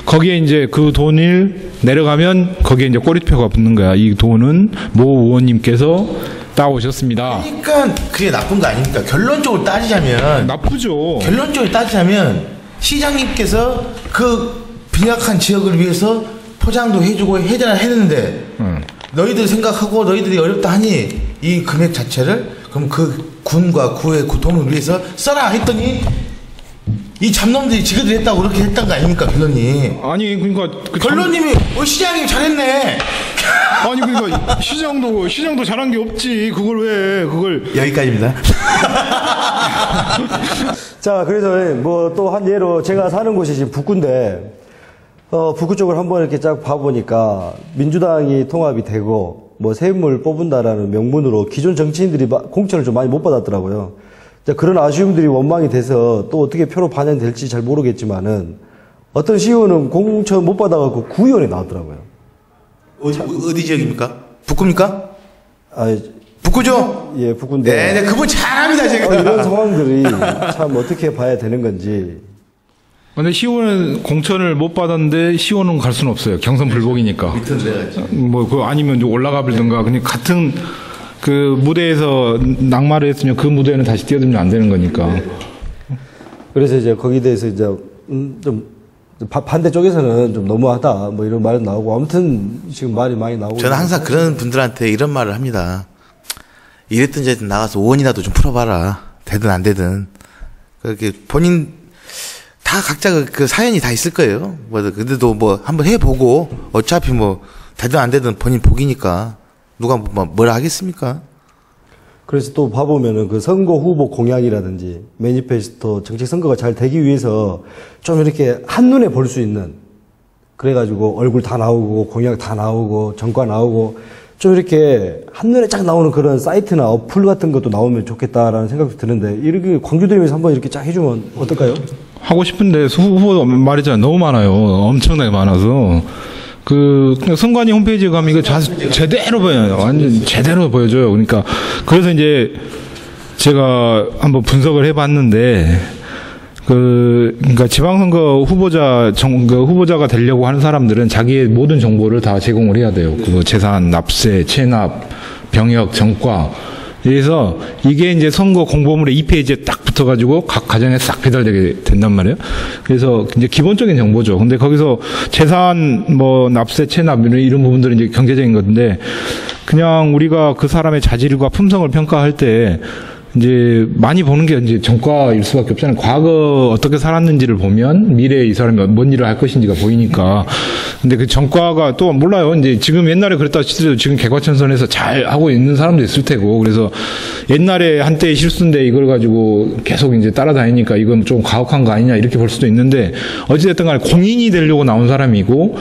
거기에 이제 그 돈을 내려가면, 거기에 이제 꼬리표가 붙는 거야. 이 돈은 모 의원님께서 따오셨습니다. 그러니까 그게 나쁜 거 아닙니까? 결론적으로 따지자면. 나쁘죠. 결론적으로 따지자면, 시장님께서 그 빈약한 지역을 위해서 포장도 해주고 했는데, 너희들 생각하고 너희들이 어렵다 하니, 이 금액 자체를, 그럼 그 군과 구의 고통을 위해서 써라 했더니, 이 잡놈들이 지그들 했다고 그렇게 했던 거 아닙니까, 변호님? 아니 그러니까 변호님이 시장님 잘했네. 아니 그러니까 시장도 잘한 게 없지. 그걸 여기까지입니다. 자, 그래서 뭐 또 한 예로 제가 사는 곳이 지금 북구인데, 북구 쪽을 한번 이렇게 쫙 봐보니까 민주당이 통합이 되고 뭐 세입을 뽑은다라는 명분으로 기존 정치인들이 공천을 좀 많이 못 받았더라고요. 자, 그런 아쉬움들이 원망이 돼서 또 어떻게 표로 반영될지 잘 모르겠지만은 어떤 시의원은 공천 못 받아갖고 구의원에 나왔더라고요. 어디 지역입니까? 북구입니까? 아, 북구죠? 예, 북구인데. 네, 그분 잘합니다, 제가. 이런 상황들이 참 어떻게 봐야 되는 건지. 근데 시의원은 공천을 못 받았는데 시의원은 갈 수는 없어요. 경선 불복이니까. 밑은 내가지. 뭐 그 아니면 좀 올라가 버리든가. 그냥 같은 그 무대에서 낙마를 했으면 그 무대에는 다시 뛰어들면 안 되는 거니까. 그래서 이제 거기에 대해서 이제 좀 반대 쪽에서는 좀 너무하다 뭐 이런 말은 나오고 아무튼 지금 말이 많이 나오고. 저는 항상 그런 분들한테 이런 말을 합니다. 이랬든 저랬든 나가서 5원이라도 좀 풀어봐라. 되든 안 되든. 그렇게 본인 다 각자 그 사연이 다 있을 거예요. 뭐 근데도 뭐 한번 해보고 어차피 뭐 되든 안 되든 본인 복이니까 누가 뭐라 하겠습니까? 그래서 또 봐보면은 그 선거 후보 공약이라든지 매니페스토 정책 선거가 잘 되기 위해서 좀 이렇게 한눈에 볼 수 있는, 그래가지고 얼굴 다 나오고 공약 다 나오고 정과 나오고 좀 이렇게 한눈에 쫙 나오는 그런 사이트나 어플 같은 것도 나오면 좋겠다라는 생각도 드는데, 이렇게 광주드림에서 한번 이렇게 쫙 해주면 어떨까요? 하고 싶은데 후보 말이잖아요. 너무 많아요. 엄청나게 많아서. 그냥 선관위 홈페이지에 가면 이거 제대로 보여요. 완전 제대로 보여줘요. 그러니까, 그래서 이제 제가 한번 분석을 해봤는데, 그러니까 지방선거 후보자가 되려고 하는 사람들은 자기의 모든 정보를 다 제공을 해야 돼요. 그 재산, 납세, 체납, 병역, 전과. 그래서 이게 이제 선거 공보물의 2페이지에 딱 붙어가지고 각 가정에 싹 배달되게 된단 말이에요. 그래서 이제 기본적인 정보죠. 근데 거기서 재산, 뭐 납세, 체납 이런 부분들은 이제 경제적인 건데, 그냥 우리가 그 사람의 자질과 품성을 평가할 때 이제 많이 보는 게 이제 전과일 수밖에 없잖아요. 과거 어떻게 살았는지를 보면 미래에 이 사람이 뭔 일을 할 것인지가 보이니까. 근데 그 전과가 또 몰라요. 이제 지금 옛날에 그랬다 치더라도 지금 개과천선에서 잘 하고 있는 사람도 있을 테고. 그래서 옛날에 한때의 실수인데 이걸 가지고 계속 이제 따라다니니까 이건 좀 가혹한 거 아니냐 이렇게 볼 수도 있는데, 어찌됐든 간에 공인이 되려고 나온 사람이고,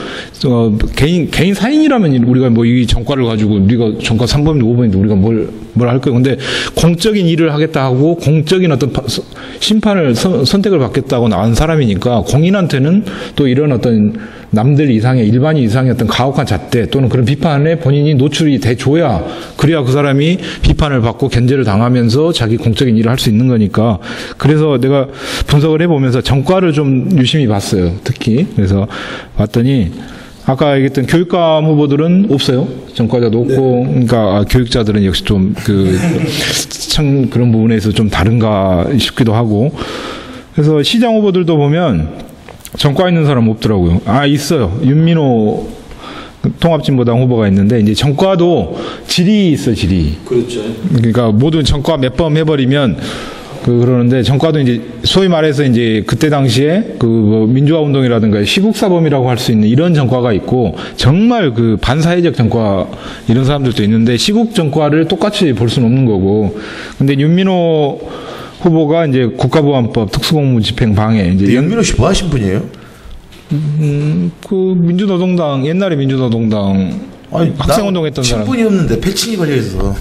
개인 사인이라면 우리가 뭐 이 전과를 가지고 우리가 전과 3번인데 5번인데 우리가 뭘 할 거예요. 근데 공적인 일을 하겠다 하고 공적인 어떤 심판을 선택을 받겠다고 나온 사람이니까 공인한테는 또 이런 어떤 남들 이상의 일반인 이상의 어떤 가혹한 잣대 또는 그런 비판에 본인이 노출이 돼줘야, 그래야 그 사람이 비판을 받고 견제를 당하면서 자기 공적인 일을 할 수 있는 거니까. 그래서 내가 분석을 해보면서 전과를 좀 유심히 봤어요. 특히. 그래서 봤더니 아까 얘기했던 교육감 후보들은 없어요. 전과자도 없고. 네. 그러니까 교육자들은 역시 좀 참 그런 부분에서 좀 다른가 싶기도 하고. 그래서 시장 후보들도 보면 전과 있는 사람 없더라고요. 있어요. 윤민호 통합진보당 후보가 있는데, 이제 전과도 질이 있어, 질이. 그렇죠. 그러니까 모든 전과 몇 번 해버리면 그러는데, 전과도 이제 소위 말해서 이제 그때 당시에 뭐 민주화 운동이라든가 시국사범이라고 할 수 있는 이런 전과가 있고, 정말 그 반사회적 전과 이런 사람들도 있는데, 시국 전과를 똑같이 볼 수는 없는 거고. 근데 윤민호 후보가 이제 국가보안법 특수공무 집행 방해. 이제 윤민호 씨 뭐 하신 분이에요? 그 민주노동당, 옛날에 민주노동당 학생운동 했던 사람. 친분이 없는데 패친이 걸려 있어.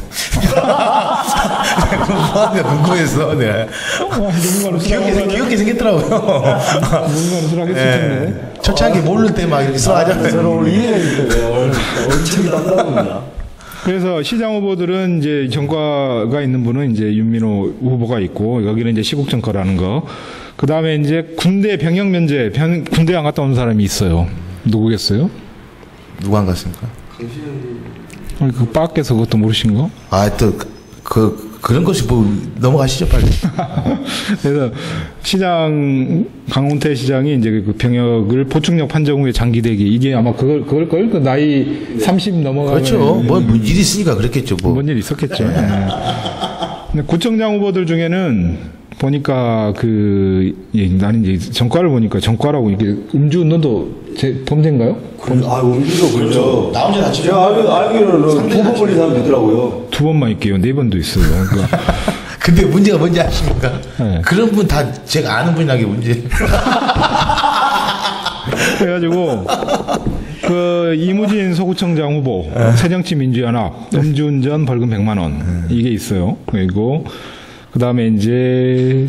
궁금해서 내가. 귀엽게 생겼더라고요. 뭔가를 수락했을 텐데. 초창기 모를 때 막 이렇게 써하잖아요. 서로 이해했는데 엄청 단단합니다. 그래서 시장 후보들은 이제 전과가 있는 분은 이제 윤민호 후보가 있고, 여기는 이제 시국 전과라는 거. 그 다음에 이제 군대 병역 면제, 군대 안 갔다 온 사람이 있어요. 누구겠어요? 누구 안 갔습니까? 그 밖에서 그것도 모르신 거? 또 그런 것이 뭐 넘어가시죠 빨리. 그래서 시장 강훈태 시장이 이제 그 병역을 보충력 판정 후에 장기대기, 이게 아마 그걸 그 나이 30 넘어가면. 그렇죠. 뭐 일이 있으니까 그랬겠죠. 뭔 일 있었겠죠. 네. 근데 구청장 후보들 중에는 보니까 나는 이제 전과를 보니까 전과라고 이게 음주 운전도 범죄인가요? 음주도 그렇죠. 나 혼자 다치죠. 제가 알기로는 2번 걸린 사람 되더라고요. 2번만 있게요. 4번도 있어요. 그러니까 근데 문제가 뭔지 아십니까? 네. 그런 분 다 제가 아는 분이라는 게 문제. 그래가지고 이무진 서구청장 후보 새정치민주연합 음주운전 벌금 100만 원 이게 있어요. 그리고 그다음에 이제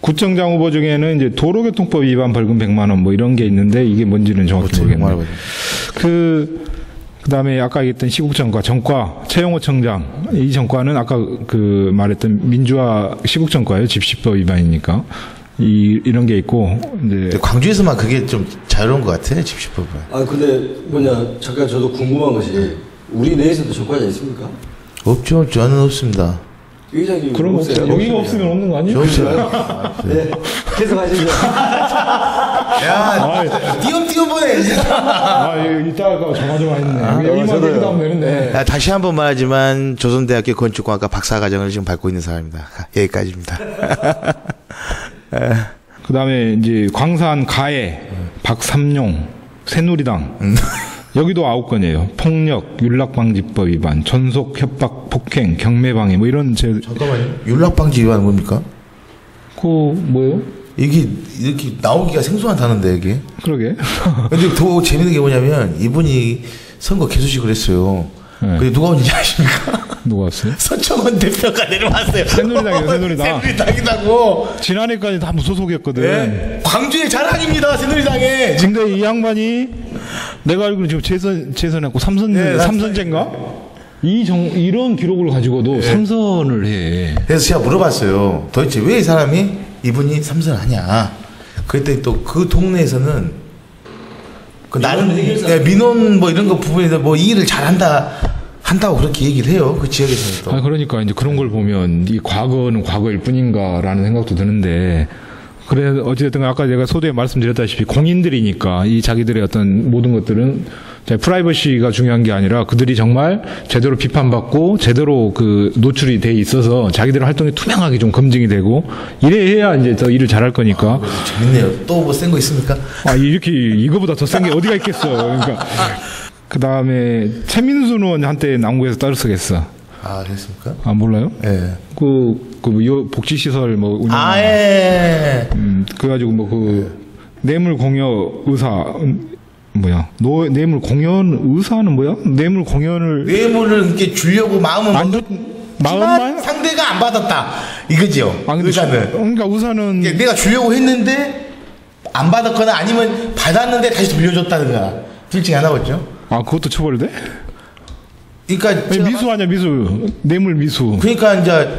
구청장 후보 중에는 이제 도로교통법 위반 벌금 100만 원 뭐 이런 게 있는데 이게 뭔지는 정확히 모르겠네요. 그다음에 아까 얘기했던 시국청과 전과 최영호 청장 이 전과는 아까 말했던 민주화 시국청과예요. 집시법 위반이니까. 이런 게 있고, 이제. 광주에서만 그게 좀 자유로운 것 같아, 집시법은. 근데 잠깐 저도 궁금한 것이, 우리 내에서도 전과자 있습니까? 없죠. 저는 없습니다. 의장님. 그런 거 없어요. 여기가 없으면 없는 거 아니에요? 없어요. 네. 계속하시죠. 야, 띄엄띄엄 보내. 이따가 전화 좀 했네. 여기만 얘기도 하면 되는데. 야, 다시 한번 말하지만, 조선대학교 건축공학과 박사과정을 지금 밟고 있는 사람입니다. 여기까지입니다. 그 다음에 이제 광산 가해, 박삼룡, 새누리당. 여기도 9건이에요. 폭력, 윤락방지법 위반, 전속, 협박, 폭행, 경매방해, 뭐 이런 잠깐만요. 윤락방지 위반은 뭡니까? 뭐예요? 이게 이렇게 나오기가 생소한 단어인데, 이게. 그러게. 근데 더 재밌는 게 뭐냐면, 이분이 선거 개소식을 했어요. 네. 근데 누가 온지 아십니까? 누가 왔어요? 서청원 대표가 내려왔어요. 새누리당이요, 새누리당. 새누리당이라고. 지난해까지 다 무소속이었거든. 네. 광주의 자랑입니다, 새누리당에. 근데 이 양반이 내가 알기로 지금 재선했고 삼선제인가? 이런 기록을 가지고도 삼선을 해. 그래서 제가 물어봤어요. 도대체 왜 이 사람이 이분이 삼선하냐? 그랬더니 또 그 동네에서는 나는 민원 뭐 이런 거 부분에서 뭐 이 일을 한다고 그렇게 얘기를 해요. 그 지역에서는 또. 그러니까 이제 그런 걸 보면 이 과거는 과거일 뿐인가라는 생각도 드는데 그래 어찌됐든 아까 제가 소두에 말씀드렸다시피 공인들이니까 이 자기들의 어떤 모든 것들은 프라이버시가 중요한 게 아니라 그들이 정말 제대로 비판받고 제대로 노출이 돼 있어서 자기들의 활동이 투명하게 좀 검증이 되고 이래야 이제 더 일을 잘할 거니까. 재밌네요. 또 뭐 센 거 있습니까? 이렇게 이거보다 더 센 게 어디가 있겠어. 그러니까 그 다음에 최민순 의원 한때 남구에서 따르쓰겠어. 그랬습니까? 몰라요? 예. 복지시설 운영. 예. 그래가지고 뇌물 공여 의사 뇌물 공연 의사는 뭐야? 뇌물을 이렇게 주려고 마음만 상대가 안 받았다 이거죠. 의사는. 그러니까 의사는 내가 주려고 했는데 안 받았거나 아니면 받았는데 다시 돌려줬다든가 둘 중에 하나겠죠. 그것도 처벌돼? 그러니까 미수 아니야 미수. 뇌물 미수. 그러니까 이제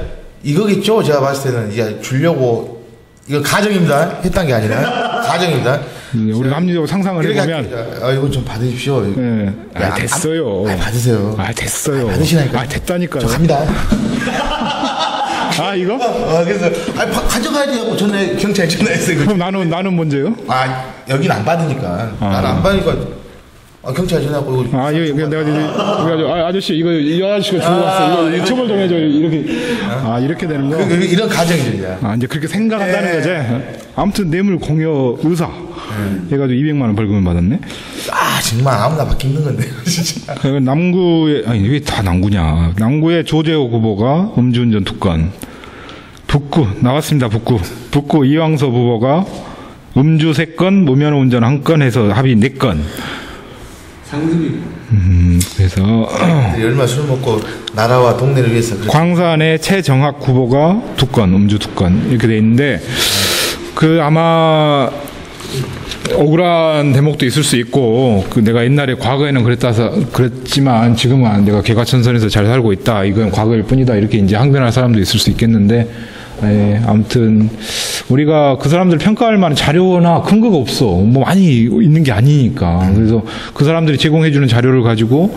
이거겠죠. 제가 봤을 때는 이제 주려고 이거 가정입니다. 했던 게 아니라 가정입니다. 우리 합리적으로 상상을 해보면 이건 좀 받으십시오. 네. 됐어요. 받으세요. 됐어요. 받으시라니까. 됐다니까요. 저 갑니다. 이거? 그래서 가져가야지 하고 경찰에 전화했어요. 그럼 나는 뭔데요? 여긴 안 받으니까. 나는 안 받으니까 경찰에 전화하고 이거 내가 아저씨 이 아저씨가 주고 왔어. 이거 처벌 좀 해줘. 이렇게 이렇게 되는 거. 이런 가정이죠. 이제 그렇게 생각한다는 거지. 아무튼 뇌물 공여 의사 해가지고 200만 원 벌금을 받았네. 정말 아무나 받기 힘든 건데 진짜. 남구에 왜 다 남구냐? 남구의 조재호 후보가 음주운전 2건. 북구 나왔습니다. 북구 이왕섭 후보가 음주 3건, 무면허 운전 1건 해서 합의 4건. 상습이. 그래서 얼마 술 먹고 나라와 동네를 위해서. 광산의 최정학 후보가 2건, 음주 2건 이렇게 돼 있는데 아마 억울한 대목도 있을 수 있고 내가 옛날에 과거에는 그랬지만 지금은 내가 개과천선에서 잘 살고 있다. 이건 과거일 뿐이다. 이렇게 이제 항변할 사람도 있을 수 있겠는데. 아무튼 우리가 그 사람들 평가할 만한 자료나 근거가 없어. 많이 있는 게 아니니까. 그래서 그 사람들이 제공해주는 자료를 가지고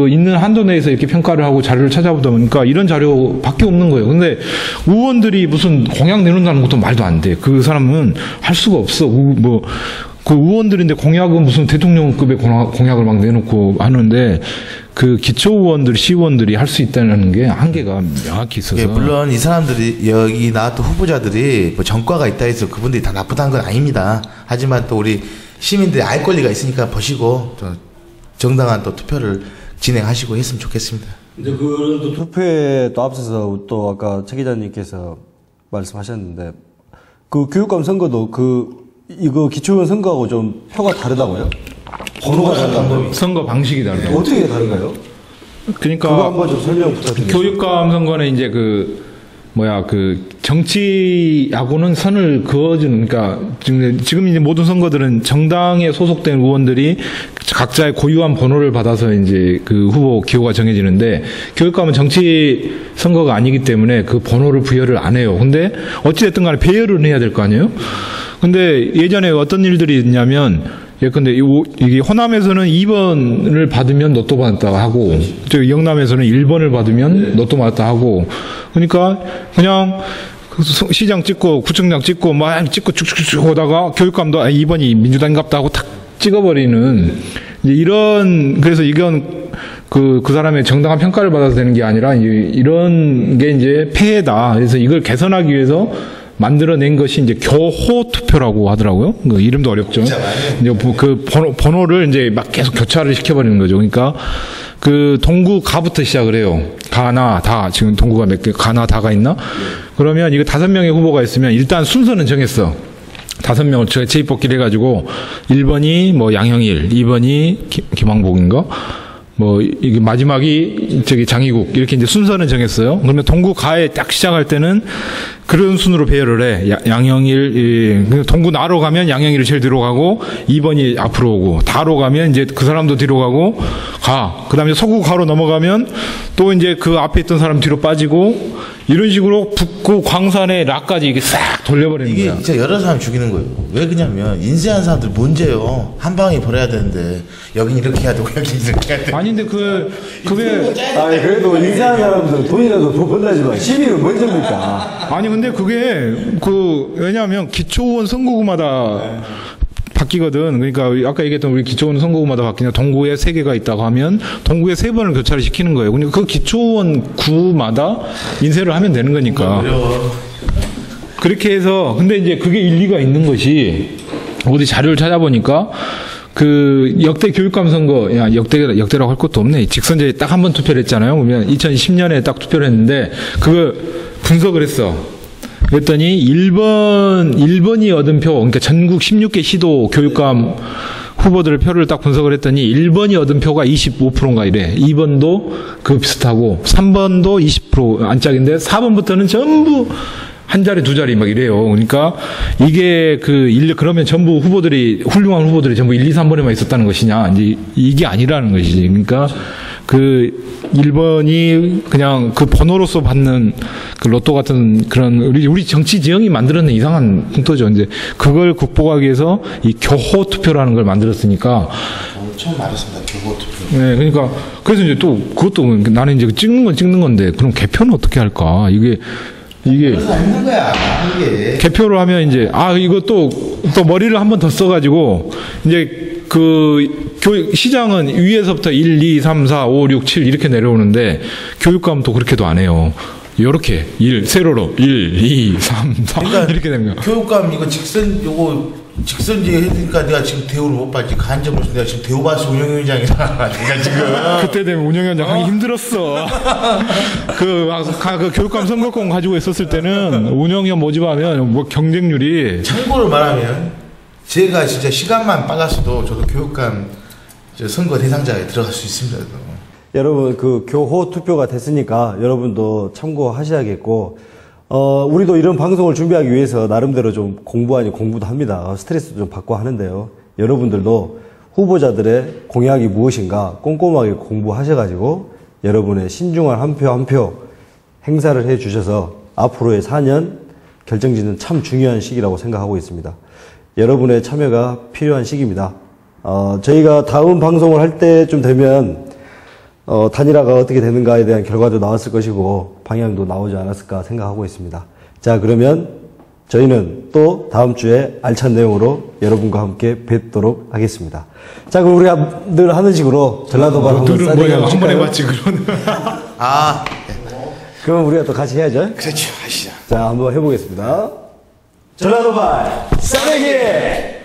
있는 한도 내에서 이렇게 평가를 하고 자료를 찾아보다 보니까 이런 자료밖에 없는 거예요. 근데 의원들이 무슨 공약 내놓는다는 것도 말도 안 돼. 그 사람은 할 수가 없어. 그 의원들인데 공약은 무슨 대통령급의 공약을 막 내놓고 하는데 그 기초 의원들, 시의원들이 할 수 있다는 게 한계가 명확히 있어서. 예, 물론 이 사람들이 여기 나왔던 후보자들이 뭐 전과가 있다 해서 그분들이 다 나쁘다는 건 아닙니다. 하지만 또 우리 시민들이 알 권리가 있으니까 보시고 또 정당한 또 투표를 진행하시고 했으면 좋겠습니다. 이제 그런 또 투표에 또 앞서서 또 아까 최 기자님께서 말씀하셨는데 그 교육감 선거도 이거 기초의원 선거하고 좀 표가 다르다고요? 번호가 다르다고요? 선거 방식이 다르죠. 어떻게 다른가요? 그러니까 그거 한번 좀 설명 부탁드립니다. 교육감 선거는 이제 정치하고는 선을 그어주는, 그러니까 지금 이제 모든 선거들은 정당에 소속된 의원들이 각자의 고유한 번호를 받아서 이제 그 후보 기호가 정해지는데, 교육감은 정치 선거가 아니기 때문에 그 번호를 부여를 안 해요. 근데 어찌됐든 간에 배열을 해야 될 거 아니에요? 근데 예전에 어떤 일들이 있냐면, 예컨대 이게 호남에서는 2번을 받으면 로또 받았다 하고, 저기 영남에서는 1번을 받으면 로또 받았다 하고, 그러니까 그냥 시장 찍고 구청장 찍고 막 찍고 쭉쭉쭉 오다가 교육감도 2번이 민주당갑다 하고 탁 찍어버리는 이런, 그래서 이건 그 사람의 정당한 평가를 받아서 되는 게 아니라 이런 게 이제 폐해다. 그래서 이걸 개선하기 위해서 만들어낸 것이 이제 교호 투표라고 하더라고요. 그 이름도 어렵죠. 이제 그 번호를 이제 막 계속 교차를 시켜버리는 거죠. 그러니까 그 동구 가부터 시작을 해요. 가나 다, 지금 동구가 몇 개, 가나 다가 있나? 그러면 이거 5명의 후보가 있으면 일단 순서는 정했어. 5명을 재입뽑기를 해가지고 1번이 뭐 양형일, 2번이 김왕복인가? 뭐 이게 마지막이 저기 장희국, 이렇게 이제 순서는 정했어요. 그러면 동구 가에 딱 시작할 때는 그런 순으로 배열을 해. 양형일, 동구 나로 가면 양형일이 제일 뒤로 가고 2번이 앞으로 오고, 다로 가면 이제 그 사람도 뒤로 가고 가. 그다음에 서구 가로 넘어가면 또 이제 그 앞에 있던 사람 뒤로 빠지고, 이런 식으로 북구 광산의 라까지 이게 싹 돌려버리는 이게 거야. 진짜 여러 사람 죽이는 거예요. 왜 그러냐면 인쇄한 사람들 문제요. 한 방에 버려야 되는데 여긴 이렇게 해야 되고 여긴 이렇게 해야 되고. 아닌데 그게 아니 그래도 인사한 사람들 돈이라도 더 번다지만 시민은 먼저입니까? 아니 근데 그게 왜냐하면 기초의원 선거구마다 바뀌거든. 그러니까 아까 얘기했던 우리 기초의원 선거구마다 바뀌냐. 동구에 3개가 있다고 하면 동구에 3번을 교차를 시키는 거예요. 그러니까 그 기초의원 구마다 인쇄를 하면 되는 거니까. 그렇게 해서, 근데 이제 그게 일리가 있는 것이, 어디 자료를 찾아보니까 그 역대 교육감 선거, 역대라고 할 것도 없네. 직선제에 딱 한 번 투표를 했잖아요. 그러면 2010년에 딱 투표를 했는데 그거 분석을 했어. 그랬더니 1번이 얻은 표, 그러니까 전국 16개 시도 교육감 후보들의 표를 딱 분석을 했더니 1번이 얻은 표가 25%인가 이래. 2번도 그 비슷하고 3번도 20% 안짝인데 4번부터는 전부 한 자리 두 자리 막 이래요. 그러니까 이게 그러면 전부 훌륭한 후보들이 전부 1, 2, 3번에만 있었다는 것이냐. 이제 이게 아니라는 것이지. 그러니까 그 1번이 그냥 그 번호로서 받는 그 로또 같은 그런 우리 정치 지형이 만들어낸 이상한 풍토죠. 이제 그걸 극복하기 위해서 이 교호 투표라는 걸 만들었으니까. 처음 알았습니다. 교호 투표. 네, 그러니까 그래서 이제 또 그것도 나는 이제 찍는 건 찍는 건데 그럼 개표는 어떻게 할까? 이게 그래서 없는 거야. 이게 개표를 하면 이제 이것도 또 머리를 한 번 더 써가지고 이제 시장은 위에서부터 1, 2, 3, 4, 5, 6, 7 이렇게 내려오는데 교육감도 그렇게도 안 해요. 요렇게 세로로 1, 2, 3, 4 그러니까 이렇게 되는 거야. 교육감 이거 직선제 해니까 내가 지금 대우를 못 받지. 간접으로 내가 지금 대우받아서 운영위원장이잖아. 내가 지금. 그때 되면 운영위원장 하기 힘들었어. 그 교육감 선거권 가지고 있었을 때는 운영위원 모집하면 뭐 경쟁률이. 참고로 말하면 제가 진짜 시간만 빨랐어도 저도 교육감 선거 대상자에 들어갈 수 있습니다. 여러분 그 교호 투표가 됐으니까 여러분도 참고하셔야겠고, 우리도 이런 방송을 준비하기 위해서 나름대로 좀 공부도 합니다. 스트레스도 좀 받고 하는데요. 여러분들도 후보자들의 공약이 무엇인가 꼼꼼하게 공부하셔가지고 여러분의 신중한 한 표 한 표 행사를 해 주셔서 앞으로의 4년 결정짓는 참 중요한 시기라고 생각하고 있습니다. 여러분의 참여가 필요한 시기입니다. 저희가 다음 방송을 할 때쯤 되면 단일화가 어떻게 되는가에 대한 결과도 나왔을 것이고 방향도 나오지 않았을까 생각하고 있습니다. 자, 그러면 저희는 또 다음 주에 알찬 내용으로 여러분과 함께 뵙도록 하겠습니다. 자, 그럼 우리가 늘 하는 식으로 전라도발 한번 너들은 싸대기 뭐야 한번 한번 칠까요? 해봤지 그러는. 아, 그럼 우리가 또 같이 해야죠. 그렇죠. 하시죠. 자, 한번 해보겠습니다. 전라도발 싸대기!